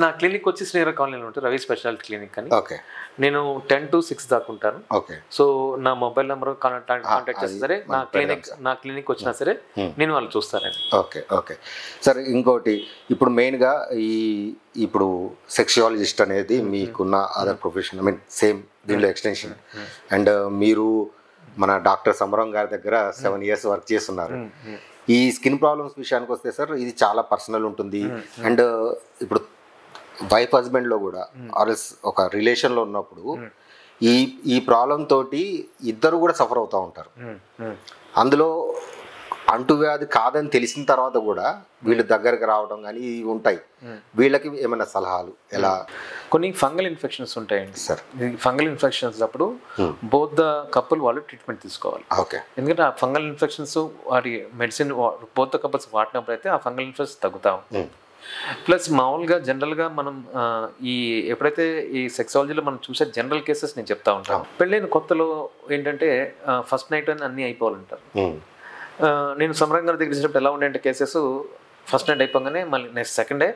నా క్లినిక్ వచ్చి శ్రీనగర్ కాలనీలో ఉంటుంది, రవి స్పెషాలిటీ క్లినిక్ అని. ఓకే. నేను 10 to 6 దాకా ఉంటాను. ఓకే. సో నా మొబైల్ నెంబర్ కాంటాక్ట్ చేస్తే సరే నా క్లినిక్ వచ్చినా సరే నేను వాళ్ళు చూస్తారండి. Okay okay sir. ఇంకోటి ఇప్పుడు మెయిన్గా ఇప్పుడు సెక్సువాలజిస్ట్ అనేది మీకున్న other profession, I mean same దీనిలో ఎక్స్టెన్షన్. అండ్ మీరు మన డాక్టర్ సమరం గారి దగ్గర 7 years వర్క్ చేస్తున్నారు. ఈ స్కిన్ ప్రాబ్లమ్స్ విషయానికి వస్తే సార్ ఇది చాలా పర్సనల్ ఉంటుంది. అండ్ ఇప్పుడు వైఫ్ హస్బెండ్లో కూడా ఆర్ఎల్స్ ఒక రిలేషన్లో ఉన్నప్పుడు ఈ ప్రాబ్లం తోటి ఇద్దరు కూడా సఫర్ అవుతూ ఉంటారు. అందులో అంటువ్యాధి కాదని తెలిసిన తర్వాత కూడా వీళ్ళు దగ్గరికి రావడం కానీ ఇవి ఉంటాయి. వీళ్ళకి ఏమైనా సలహాలు ఎలా? కొన్ని ఫంగల్ ఇన్ఫెక్షన్స్ ఉంటాయండి సార్. ఫంగల్ ఇన్ఫెక్షన్స్ అప్పుడు బోత్ ద కపుల్ వాళ్ళు ట్రీట్మెంట్ తీసుకోవాలి. ఓకే. ఎందుకంటే ఆ ఫంగల్ ఇన్ఫెక్షన్స్ వాటి మెడిసిన్ బోత్ ద కపుల్స్ వాడినప్పుడు అయితే ఆ ఫంగల్ ఇన్ఫెక్షన్స్ తగ్గుతాం. ప్లస్ మామూలుగా జనరల్గా మనం ఎప్పుడైతే ఈ సెక్సాలజీలో మనం చూసే జనరల్ కేసెస్ నేను చెప్తా ఉంటాను. పెళ్ళైన కొత్తలో ఏంటంటే ఫస్ట్ నైట్ అని అన్నీ అయిపోవాలంటారు. నేను సమరం గారి దగ్గర చూసినప్పుడు ఎలా ఉండేంటే కేసెస్ ఫస్ట్ నైట్ అయిపోగానే మళ్ళీ నెక్స్ట్ సెకండ్ డే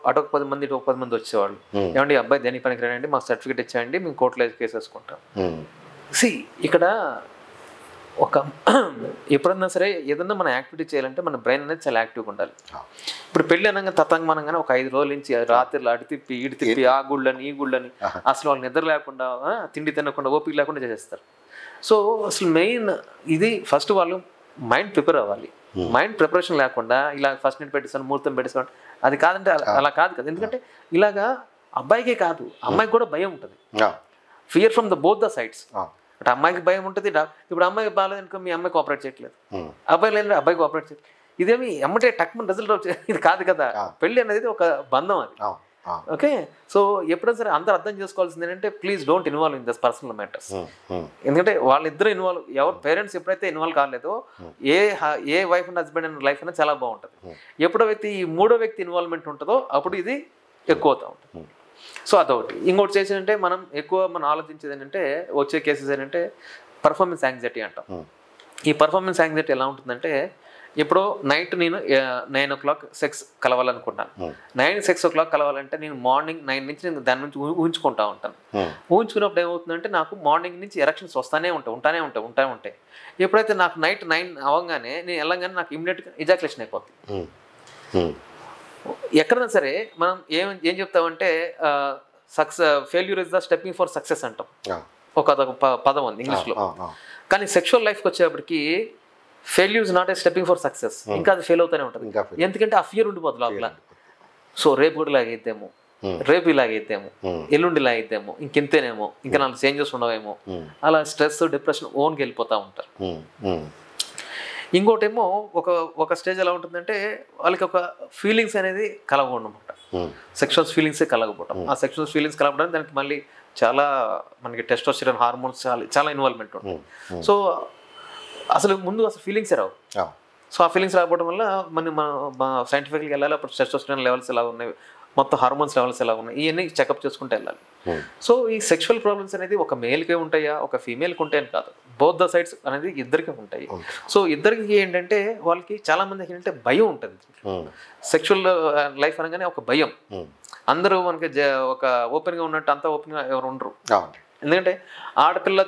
అటొక 10 మంది ఇటు 10 మంది వచ్చేవాళ్ళు. ఏమంటే అబ్బాయి దేనికి పనికి రాయండి, మాకు సర్టిఫికేట్ ఇచ్చేయండి, మేము కోర్టులో కేసు వేసుకుంటాం. ఇక్కడ ఒక ఎప్పుడన్నా సరే ఏదన్నా మనం యాక్టివిటీ చేయాలంటే మన బ్రెయిన్ అనేది చాలా యాక్టివ్గా ఉండాలి. ఇప్పుడు పెళ్ళి అనగా తతంగమనంగానే ఒక 5 రోజుల నుంచి రాత్రిలో అటు తిప్పి ఇటు తిప్పి ఆ గుళ్ళని ఈ గుళ్ళని అసలు వాళ్ళు నిద్ర లేకుండా తిండి తినకుండా ఓపిక లేకుండా చేసేస్తారు. సో అసలు మెయిన్ ఇది ఫస్ట్ వాళ్ళు మైండ్ ప్రిపేర్ అవ్వాలి. మైండ్ ప్రిపరేషన్ లేకుండా ఇలా ఫస్ట్ నైట్ పెట్టేస్తాను ముహూర్తం పెట్టేస్తాను అది కాదంటే అలా కాదు కదా. ఎందుకంటే ఇలాగా అబ్బాయికే కాదు అమ్మాయికి కూడా భయం ఉంటుంది. Fear from both the sides. అంటే అమ్మాయికి భయం ఉంటుంది. ఇప్పుడు అమ్మాయికి బాగాలేదనుకో మీ అమ్మాయి కోఆపరేట్ చేయట్లేదు, అబ్బాయి లేదంటే అబ్బాయి కోఆపరేట్ చేయట్లేదు. ఇదేమి ఎమ్మటే టక్మన్ రిజల్ట్ ఇది కాదు కదా. పెళ్ళి అనేది ఒక బంధం అది. ఓకే. సో ఎప్పుడైనా సరే అందరూ అర్థం చేసుకోవాల్సింది ఏంటంటే please don't involve in this personal matters. ఎందుకంటే వాళ్ళిద్దరూ ఎవరు పేరెంట్స్ ఎప్పుడైతే ఇన్వాల్వ్ కాలేదో a wife and husband and life అనేది చాలా బాగుంటుంది. ఎప్పుడైతే ఈ మూడో వ్యక్తి ఇన్వాల్వ్మెంట్ ఉంటుందో అప్పుడు ఇది ఎక్కువ అవుతూ ఉంటుంది. సో అదొకటి. ఇంకోటి చేసిందంటే మనం ఆలోచించేది ఏంటంటే వచ్చే కేసెస్ ఏంటంటే పర్ఫార్మెన్స్ యాంగ్జైటీ అంటాం. ఈ పర్ఫార్మెన్స్ యాంగ్జైటీ ఎలా ఉంటుందంటే ఇప్పుడు నైట్ నేను 9 o'clock సెక్స్ కలవాలనుకుంటాను. 9 6 o'clock కలవాలంటే నేను మార్నింగ్ 9 నుంచి నేను దాని నుంచి ఊహించుకుంటా ఉంటాను. ఊహించుకున్నప్పుడు ఏమవుతుందంటే నాకు మార్నింగ్ నుంచి ఎరక్షన్స్ వస్తానే ఉంటాయి. ఎప్పుడైతే నాకు నైట్ 9 అవ్వగానే నేను వెళ్ళగానే నాకు ఇమ్మీడియట్గా ఎజాక్యులేషన్ అయిపోతుంది. ఎక్కడైనా సరే మనం ఏం చెప్తామంటే failure is the stepping for success అంటాం. అదొక పదం ఉంది ఇంగ్లీష్లో. కానీ సెక్షువల్ లైఫ్కి వచ్చేప్పటికి failure is not a stepping for success. ఇంకా అది ఫెయిల్ అవుతూనే ఉంటుంది. ఎందుకంటే ఆ ఫియర్ ఉండిపోతుంది లోపల. సో రేపు కూడా ఇలాగైతేమో, రేపు ఇలాగైతేమో, ఎల్లుండి ఇలాగైతేమో, ఇంకెంతేనేమో, ఇంకా నాకు చేంజెస్ ఉండవేమో, అలా స్ట్రెస్ డిప్రెషన్ ఓన్కి వెళ్ళిపోతూ ఉంటారు. ఇంకోటేమో ఒక స్టేజ్ ఎలా ఉంటుందంటే వాళ్ళకి ఒక ఫీలింగ్స్ అనేది కలగకుండా అనమాట. సెక్షువల్ ఫీలింగ్సే కలగపోవటం. ఆ సెక్షువల్ ఫీలింగ్స్ కలగడం దానికి మళ్ళీ చాలా మనకి టెస్టోస్టెరాన్ హార్మోన్స్ చాలా ఇన్వాల్వ్మెంట్ ఉంటుంది. సో అసలు ఫీలింగ్సే రావు. సో ఆ ఫీలింగ్స్ రాకపోవడం వల్ల మన సైంటిఫిక్గా వెళ్ళాలి. అప్పుడు టెస్టోస్టెరాన్ లెవెల్స్ ఎలా ఉన్నాయి, మొత్తం హార్మోన్స్ లెవెల్స్ ఎలా ఉన్నాయి, ఇవన్నీ చెకప్ చేసుకుంటూ వెళ్ళాలి. సో ఈ సెక్షువల్ ప్రాబ్లమ్స్ అనేది ఒక మేల్కే ఉంటాయా ఒక ఫీమేల్కి ఉంటాయని కాదు, బోత్ ద సైడ్స్ అనేది ఇద్దరికి ఉంటాయి. సో ఇద్దరికి ఏంటంటే వాళ్ళకి చాలా మందికి ఏంటంటే భయం ఉంటుంది. సెక్షువల్ లైఫ్ అనగానే ఒక భయం. అందరూ మనకి ఒక ఓపెన్గా ఉన్నట్టు అంతా ఓపెన్గా ఎవరు ఉండరు. ఎందుకంటే ఆడపిల్ల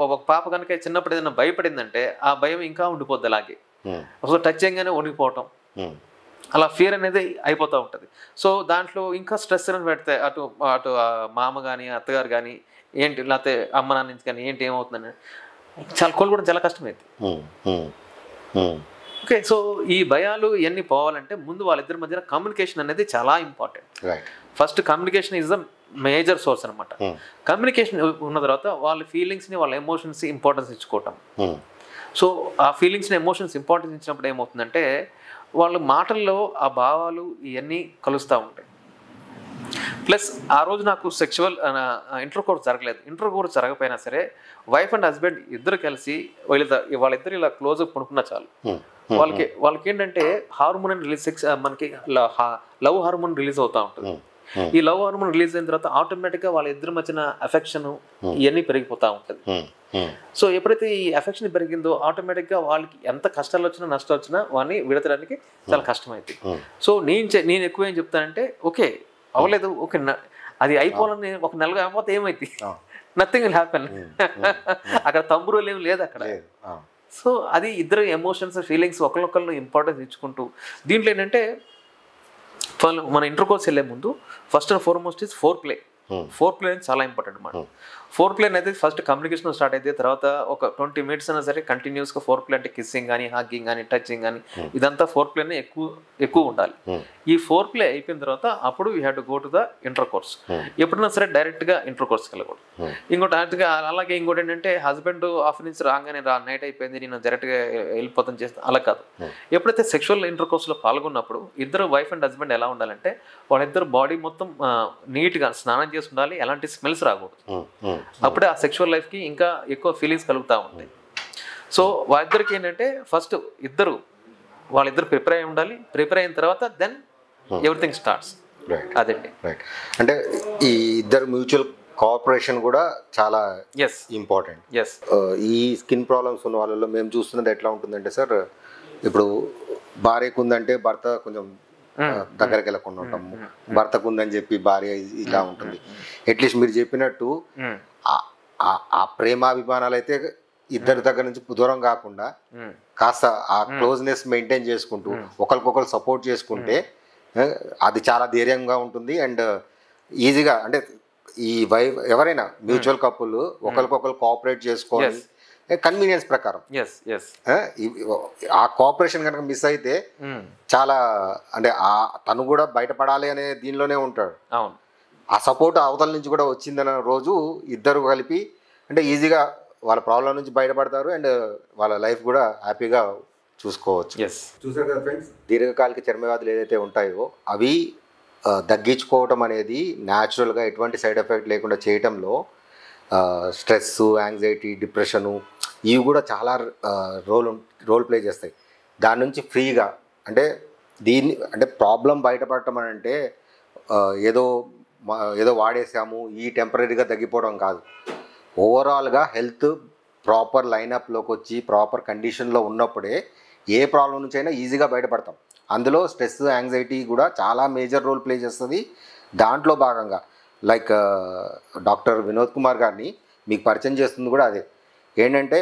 ఒక పాప కనుక చిన్నప్పుడు ఏదైనా భయపడిందంటే ఆ భయం ఇంకా ఉండిపోద్ది అలాగే. అసలు టచ్ చేయగానే వణికిపోవటం, అలా ఫియర్ అనేది అయిపోతూ ఉంటుంది. సో దాంట్లో ఇంకా స్ట్రెస్ అని పెడితే అటు అటు మామ కానీ అత్తగారు కానీ ఏంటి, లేకపోతే అమ్మ నాన్న నుంచి కానీ ఏంటి ఏమవుతుందని చాలా కోలుకోవడం చాలా కష్టమైంది. ఓకే, సో ఈ భయాలు ఇవన్నీ పోవాలంటే ముందు వాళ్ళిద్దరి మధ్యన కమ్యూనికేషన్ అనేది చాలా important. First communication is the major source అనమాట. కమ్యూనికేషన్ ఉన్న తర్వాత వాళ్ళ ఫీలింగ్స్ని వాళ్ళ ఎమోషన్స్ ఇంపార్టెన్స్ ఇచ్చుకోవటం. సో ఆ ఫీలింగ్స్ని ఎమోషన్స్ ఇంపార్టెన్స్ ఇచ్చినప్పుడు ఏమవుతుందంటే వాళ్ళ మాటల్లో ఆ భావాలు ఇవన్నీ కలుస్తూ ఉంటాయి. ప్లస్ ఆ రోజు నాకు సెక్షువల్ ఇంటర్ కోర్స్ జరగలేదు. ఇంటర్ కోర్స్ జరగకపోయినా సరే వైఫ్ అండ్ హస్బెండ్ ఇద్దరు కలిసి వాళ్ళిద్దరు ఇలా క్లోజ్గా పడుకున్నా చాలు. వాళ్ళకి ఏంటంటే హార్మోన్ రిలీజ్, మనకి లవ్ హార్మోన్ రిలీజ్ అవుతూ ఉంటుంది. ఈ లవ్ హార్మోన్ రిలీజ్ అయిన తర్వాత ఆటోమేటిక్గా వాళ్ళ ఇద్దరి మధ్యన అఫెక్షన్ ఇవన్నీ పెరిగిపోతూ ఉంటుంది. సో ఎప్పుడైతే ఈ అఫెక్షన్ పెరిగిందో ఆటోమేటిక్గా వాళ్ళకి ఎంత కష్టాలు వచ్చినా నష్టాలు వచ్చినా వాడిని విడతడానికి చాలా కష్టమైంది. సో నేను ఎక్కువ ఏం చెప్తానంటే, ఓకే అవ్వలేదు, ఓకే అది అయిపోవాలని ఒక నెలగా అయిపోతే ఏమైంది, నథింగ్ విల్ హ్యాపెన్. అక్కడ తంబురులు ఏమి లేదు అక్కడ. సో అది ఇద్దరు ఎమోషన్స్ ఫీలింగ్స్ ఒకరినొకరిని ఇంపార్టెన్స్ ఇచ్చుకుంటూ, దీంట్లో ఏంటంటే మన ఇంటర్ కోర్స్ వెళ్ళే ముందు first and foremost is four play అనేది చాలా ఇంపార్టెంట్ అన్నమాట. ఫోర్ ప్లే అనేది ఫస్ట్ కమ్యూనికేషన్ స్టార్ట్ అయితే తర్వాత ఒక 20 minutes అయినా సరే కంటిన్యూస్గా ఫోర్ ప్లే అంటే కిస్సింగ్ కానీ హగ్గింగ్ కానీ టచింగ్ కానీ ఇదంతా ఫోర్ ప్లేనే ఎక్కువ ఉండాలి. ఈ ఫోర్ ప్లే అయిపోయిన తర్వాత అప్పుడు you have to go to the inter course. ఎప్పుడైనా సరే డైరెక్ట్గా ఇంటర్ కోర్స్కి వెళ్ళకూడదు. ఇంకోటి అలాగే ఇంకోటి ఏంటంటే హస్బెండ్ ఆఫీస్ నుంచి రాగానే నైట్ అయిపోయింది నేను డైరెక్ట్గా వెళ్ళిపోతాను చేస్తాను, అలా కాదు. ఎప్పుడైతే సెక్షువల్ ఇంటర్ కోర్స్లో పాల్గొన్నప్పుడు ఇద్దరు వైఫ్ అండ్ హస్బెండ్ ఎలా ఉండాలంటే వాళ్ళిద్దరు బాడీ మొత్తం నీట్గా స్నానం చేసి ఉండాలి, ఎలాంటి స్మెల్స్ రాకూడదు. అప్పుడే ఆ సెక్షువల్ లైఫ్కి ఇంకా ఎక్కువ ఫీలింగ్స్ కలుగుతూ ఉంటాయి. సో వాళ్ళిద్దరికి ఏంటంటే ఫస్ట్ వాళ్ళిద్దరు ప్రిపేర్ అయి ఉండాలి. ప్రిపేర్ అయిన తర్వాత దెన్ ఎవ్రీథింగ్ స్టార్ట్స్. అదండి. రైట్. అంటే ఈ ఇద్దరు మ్యూచువల్ కోఆపరేషన్ కూడా చాలా ఇంపార్టెంట్. ఈ స్కిన్ ప్రాబ్లమ్స్ ఉన్న వాళ్ళలో మేము చూస్తున్నది ఎట్లా ఉంటుందంటే సార్, ఇప్పుడు భార్యకు ఉందంటే భర్త కొంచెం దగ్గరికి వెళ్ళకుండా ఉంటాము, భర్తకు ఉందని చెప్పి భార్య ఇలా ఉంటుంది. అట్లీస్ట్ మీరు చెప్పినట్టు ఆ ప్రేమాభిమానాలు అయితే ఇద్దరి దగ్గర నుంచి దూరం కాకుండా కాస్త ఆ క్లోజ్నెస్ మెయింటైన్ చేసుకుంటూ ఒకరికొకరు సపోర్ట్ చేసుకుంటే అది చాలా ధైర్యంగా ఉంటుంది. అండ్ ఈజీగా అంటే ఈ ఎవరైనా మ్యూచువల్ కపుల్ ఒకరికొకరు కోఆపరేట్ చేసుకోవాలి కన్వీనియన్స్ ప్రకారం. ఆ కోఆపరేషన్ కనుక మిస్ అయితే చాలా అంటే తను కూడా బయటపడాలి అనే దీనిలోనే ఉంటాడు. ఆ సపోర్ట్ అవతల నుంచి కూడా వచ్చిందన్న రోజు ఇద్దరు కలిపి అంటే ఈజీగా వాళ్ళ ప్రాబ్లం నుంచి బయటపడతారు అండ్ వాళ్ళ లైఫ్ కూడా హ్యాపీగా చూసుకోవచ్చు. చూసారు కదా ఫ్రెండ్స్, దీర్ఘకాలిక చర్మవ్యాధులు ఏదైతే ఉంటాయో అవి తగ్గించుకోవటం అనేది న్యాచురల్గా ఎటువంటి సైడ్ ఎఫెక్ట్ లేకుండా చేయటంలో స్ట్రెస్, యాంగ్జైటీ, డిప్రెషను ఇవి కూడా చాలా రోల్ ప్లే చేస్తాయి. దాని నుంచి ఫ్రీగా అంటే ప్రాబ్లం బయటపడటం అని అంటే ఏదో వాడేసాము ఈ టెంపరీగా తగ్గిపోవడం కాదు. ఓవరాల్గా హెల్త్ ప్రాపర్ లైనప్లోకి వచ్చి ప్రాపర్ కండిషన్లో ఉన్నప్పుడే ఏ ప్రాబ్లం నుంచి అయినా ఈజీగా బయటపడతాం. అందులో స్ట్రెస్, యాంగ్జైటీ కూడా చాలా మేజర్ రోల్ ప్లే చేస్తుంది. దాంట్లో భాగంగా లైక్ డాక్టర్ వినోద్ కుమార్ గారిని మీకు పరిచయం చేస్తుంది కూడా అదే. ఏంటంటే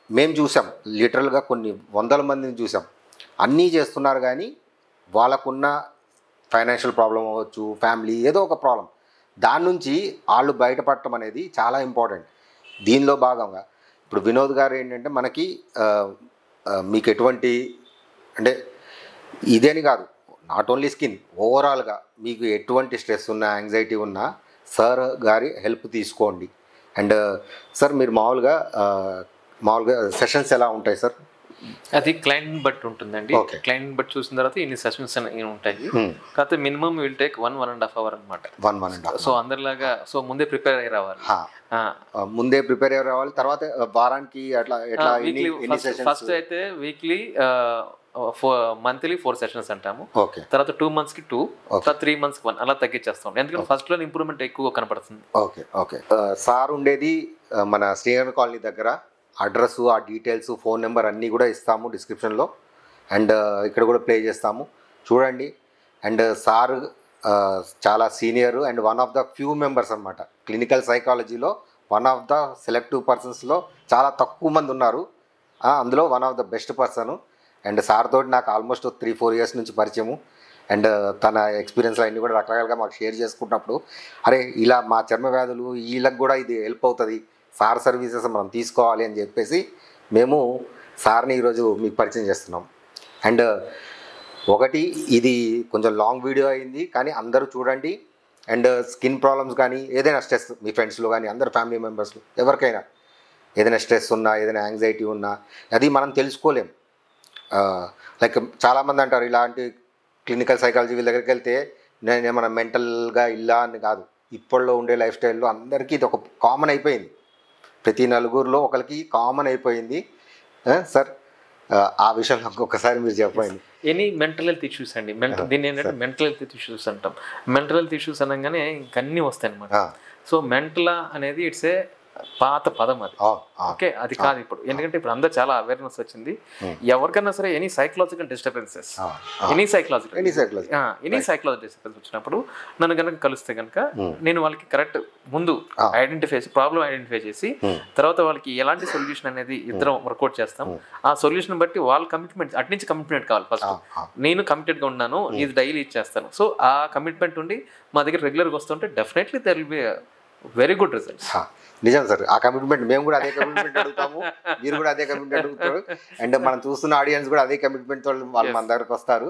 మేము చూసాం, లిటరల్గా కొన్ని 100 మందిని చూసాం, అన్నీ చేస్తున్నారు కానీ వాళ్ళకున్న ఫైనాన్షియల్ ప్రాబ్లం అవ్వచ్చు, ఫ్యామిలీ ఏదో ఒక ప్రాబ్లం, దాని నుంచి వాళ్ళు బయటపడటం అనేది చాలా ఇంపార్టెంట్. దీనిలో భాగంగా ఇప్పుడు వినోద్ గారు ఏంటంటే మనకి మీకు ఎటువంటి అంటే ఇదేని కాదు, నాట్ ఓన్లీ స్కిన్, ఓవరాల్గా మీకు ఎటువంటి స్ట్రెస్ ఉన్నా యాంగ్జైటీ ఉన్నా సార్ గారి హెల్ప్ తీసుకోండి. అండ్ సార్ మీరు మామూలుగా సెషన్స్ ఎలా ఉంటాయి సార్? అది క్లయింట్ బట్టి ఉంటుందండి. క్లయింట్ బట్టి చూసిన తర్వాత ఇన్ని సెషన్స్ ఉంటాయి. కాకపోతే మినిమం విల్ టేక్ 1.5 hours అనమాట. 1.5 hours. సో అందరిలాగా ముందే ప్రిపేర్ అయ్యి రావాలి. తర్వాత వారానికి అట్లా ఎట్లా ఫస్ట్ అయితే వీక్లీ మంత్లీ 4 sessions అంటాము. తర్వాత 2 months 2, తర్వాత 3 months 1 అలా తగ్గించేస్తాం. ఎందుకంటే ఫస్ట్ లో ఇంప్రూవ్మెంట్ ఎక్కువ కనపడుతుంది. ఓకే. సార్ ఉండేది మన శ్రీనగర్ కాలనీ దగ్గర. అడ్రస్, ఆ డీటెయిల్స్, ఫోన్ నెంబర్ అన్నీ కూడా ఇస్తాము డిస్క్రిప్షన్లో. అండ్ ఇక్కడ కూడా ప్లే చేస్తాము, చూడండి. అండ్ సార్ చాలా senior and one of the few members అనమాట. క్లినికల్ సైకాలజీలో వన్ ఆఫ్ ద సెలెక్టివ్ పర్సన్స్లో చాలా తక్కువ మంది ఉన్నారు. అందులో one of the best person. And sir తోటి నాకు ఆల్మోస్ట్ 3-4 ఇయర్స్ నుంచి పరిచయము. అండ్ తన ఎక్స్పీరియన్స్ అన్నీ కూడా రకరకాలుగా మాకు షేర్ చేసుకుంటున్నప్పుడు అరే ఇలా మా చర్మ వ్యాధులు వీళ్ళకి కూడా ఇది హెల్ప్ అవుతుంది, సార్ సర్వీసెస్ మనం తీసుకోవాలి అని చెప్పేసి మేము సార్ని ఈరోజు మీకు పరిచయం చేస్తున్నాం. అండ్ ఒకటి ఇది కొంచెం లాంగ్ వీడియో అయింది, కానీ అందరూ చూడండి. అండ్ స్కిన్ ప్రాబ్లమ్స్ కానీ ఏదైనా స్ట్రెస్ మీ ఫ్రెండ్స్లో కానీ అందరు ఫ్యామిలీ మెంబర్స్లో ఎవరికైనా ఏదైనా స్ట్రెస్ ఉన్నా ఏదైనా యాంగ్జైటీ ఉన్నా అది మనం తెలుసుకోలేం. లైక్ చాలామంది అంటారు ఇలాంటి క్లినికల్ సైకాలజీ వీళ్ళ దగ్గరికి వెళ్తే నేను ఏమైనా మెంటల్గా ఇలా అని కాదు. ఇప్పట్లో ఉండే లైఫ్ స్టైల్లో అందరికీ ఇది ఒక కామన్ అయిపోయింది. ప్రతి నలుగురిలో ఒకరికి కామన్ అయిపోయింది. సార్ ఆ విషయంలో ఒక్కసారి మీరు చెప్పండి. ఎనీ మెంటల్ హెల్త్ ఇష్యూస్ అండి, దీన్ని ఏంటంటే మెంటల్ హెల్త్ ఇష్యూస్ అంటాం. మెంటల్ హెల్త్ ఇష్యూస్ అనగానే ఇంకన్నీ వస్తాయి అనమాట. సో మెంటల్ అనేది ఇట్స్ ఏ పాత పదం అది. ఓకే, అది కాదు ఇప్పుడు. ఎందుకంటే ఇప్పుడు అందరూ చాలా అవేర్నెస్ వచ్చింది. ఎవరికైనా సరే any psychological disturbances any psychological disturbance వచ్చినప్పుడు నన్ను కనుక కలిస్తే కనుక నేను వాళ్ళకి కరెక్ట్ ముందు ప్రాబ్లం ఐడెంటిఫై చేసి తర్వాత వాళ్ళకి ఎలాంటి సొల్యూషన్ అనేది ఇద్దరం వర్కౌట్ చేస్తాం. ఆ సొల్యూషన్ బట్టి వాళ్ళ కమిట్మెంట్ అట్నుంచి కమిట్మెంట్ కావాలి. ఫస్ట్ నేను కమిటెడ్గా ఉన్నాను, ఇది డైలీ ఇచ్చేస్తాను. సో ఆ కమిట్మెంట్ ఉండి మా దగ్గర రెగ్యులర్గా వస్తుంటే definitely there will be very good results. నిజం సార్, ఆ కమిట్మెంట్ మేము కూడా అదే కమిట్మెంట్ అడుగుతాము, మీరు కూడా అదే కమిట్మెంట్ అడుగుతారు. అండ్ మనం చూస్తున్న ఆడియన్స్ కూడా అదే కమిట్మెంట్తో వాళ్ళు మన దగ్గరకు వస్తారు.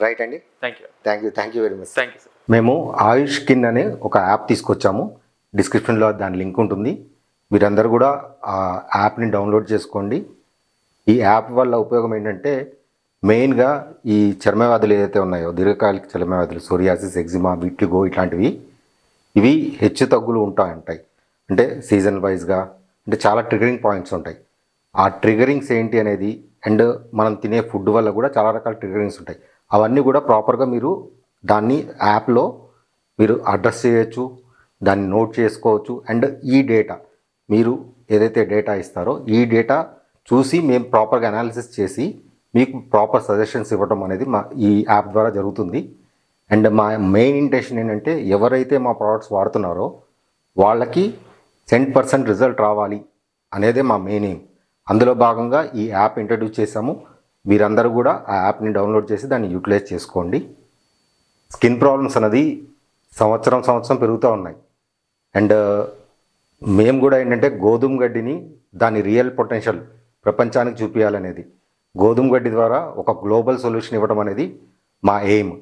రైట్ అండి, thank you very much. Thank you sir. మేము ఆయుష్ స్కిన్ అనే ఒక యాప్ తీసుకొచ్చాము. డిస్క్రిప్షన్లో దాని లింక్ ఉంటుంది. మీరందరూ కూడా ఆ యాప్ని డౌన్లోడ్ చేసుకోండి. ఈ యాప్ వల్ల ఉపయోగం ఏంటంటే మెయిన్గా ఈ చర్మ వ్యాధులు ఏదైతే ఉన్నాయో దీర్ఘకాలిక చర్మ వ్యాధులు, సోరియాసిస్, ఎగ్జిమా, విటిగో ఇట్లాంటివి ఇవి హెచ్చు తగ్గులు ఉంటాయి. అంటే సీజన్ వైజ్గా అంటే చాలా ట్రిగరింగ్ పాయింట్స్ ఉంటాయి. ఆ ట్రిగరింగ్స్ ఏంటి అనేది అండ్ మనం తినే ఫుడ్ వల్ల కూడా చాలా రకాల ట్రిగరింగ్స్ ఉంటాయి. అవన్నీ కూడా ప్రాపర్గా మీరు దాన్ని యాప్లో మీరు అడ్రస్ చేయొచ్చు, దాన్ని నోట్ చేసుకోవచ్చు. అండ్ ఈ డేటా మీరు ఏదైతే డేటా ఇస్తారో ఈ డేటా చూసి మేము ప్రాపర్గా అనాలిసిస్ చేసి మీకు ప్రాపర్ సజెషన్స్ ఇవ్వడం అనేది మా ఈ యాప్ ద్వారా జరుగుతుంది. అండ్ మా మెయిన్ ఇంటెన్షన్ ఏంటంటే ఎవరైతే మా ప్రోడక్ట్స్ వాడుతున్నారో వాళ్ళకి 100% రిజల్ట్ రావాలి అనేదే మా మెయిన్ ఎయిమ్. అందులో భాగంగా ఈ యాప్ ఇంట్రడ్యూస్ చేసాము. మీరందరూ కూడా ఆ యాప్ని డౌన్లోడ్ చేసి దాన్ని యూటిలైజ్ చేసుకోండి. స్కిన్ ప్రాబ్లమ్స్ అనేది సంవత్సరం పెరుగుతూ ఉన్నాయి. అండ్ మేము కూడా ఏంటంటే గోధుమ గడ్డిని దాని రియల్ పొటెన్షియల్ ప్రపంచానికి చూపించాలనేది, గోధుమ గడ్డి ద్వారా ఒక గ్లోబల్ సొల్యూషన్ ఇవ్వడం అనేది మా ఎయిమ్.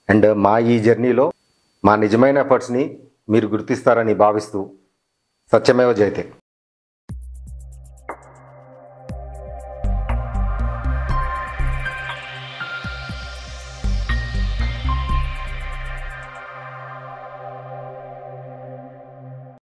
అండ్ మా ఈ జర్నీలో మా నిజమైన ఎఫర్ట్స్ని మీరు గుర్తిస్తారని భావిస్తూ సత్యమేవ జయతే.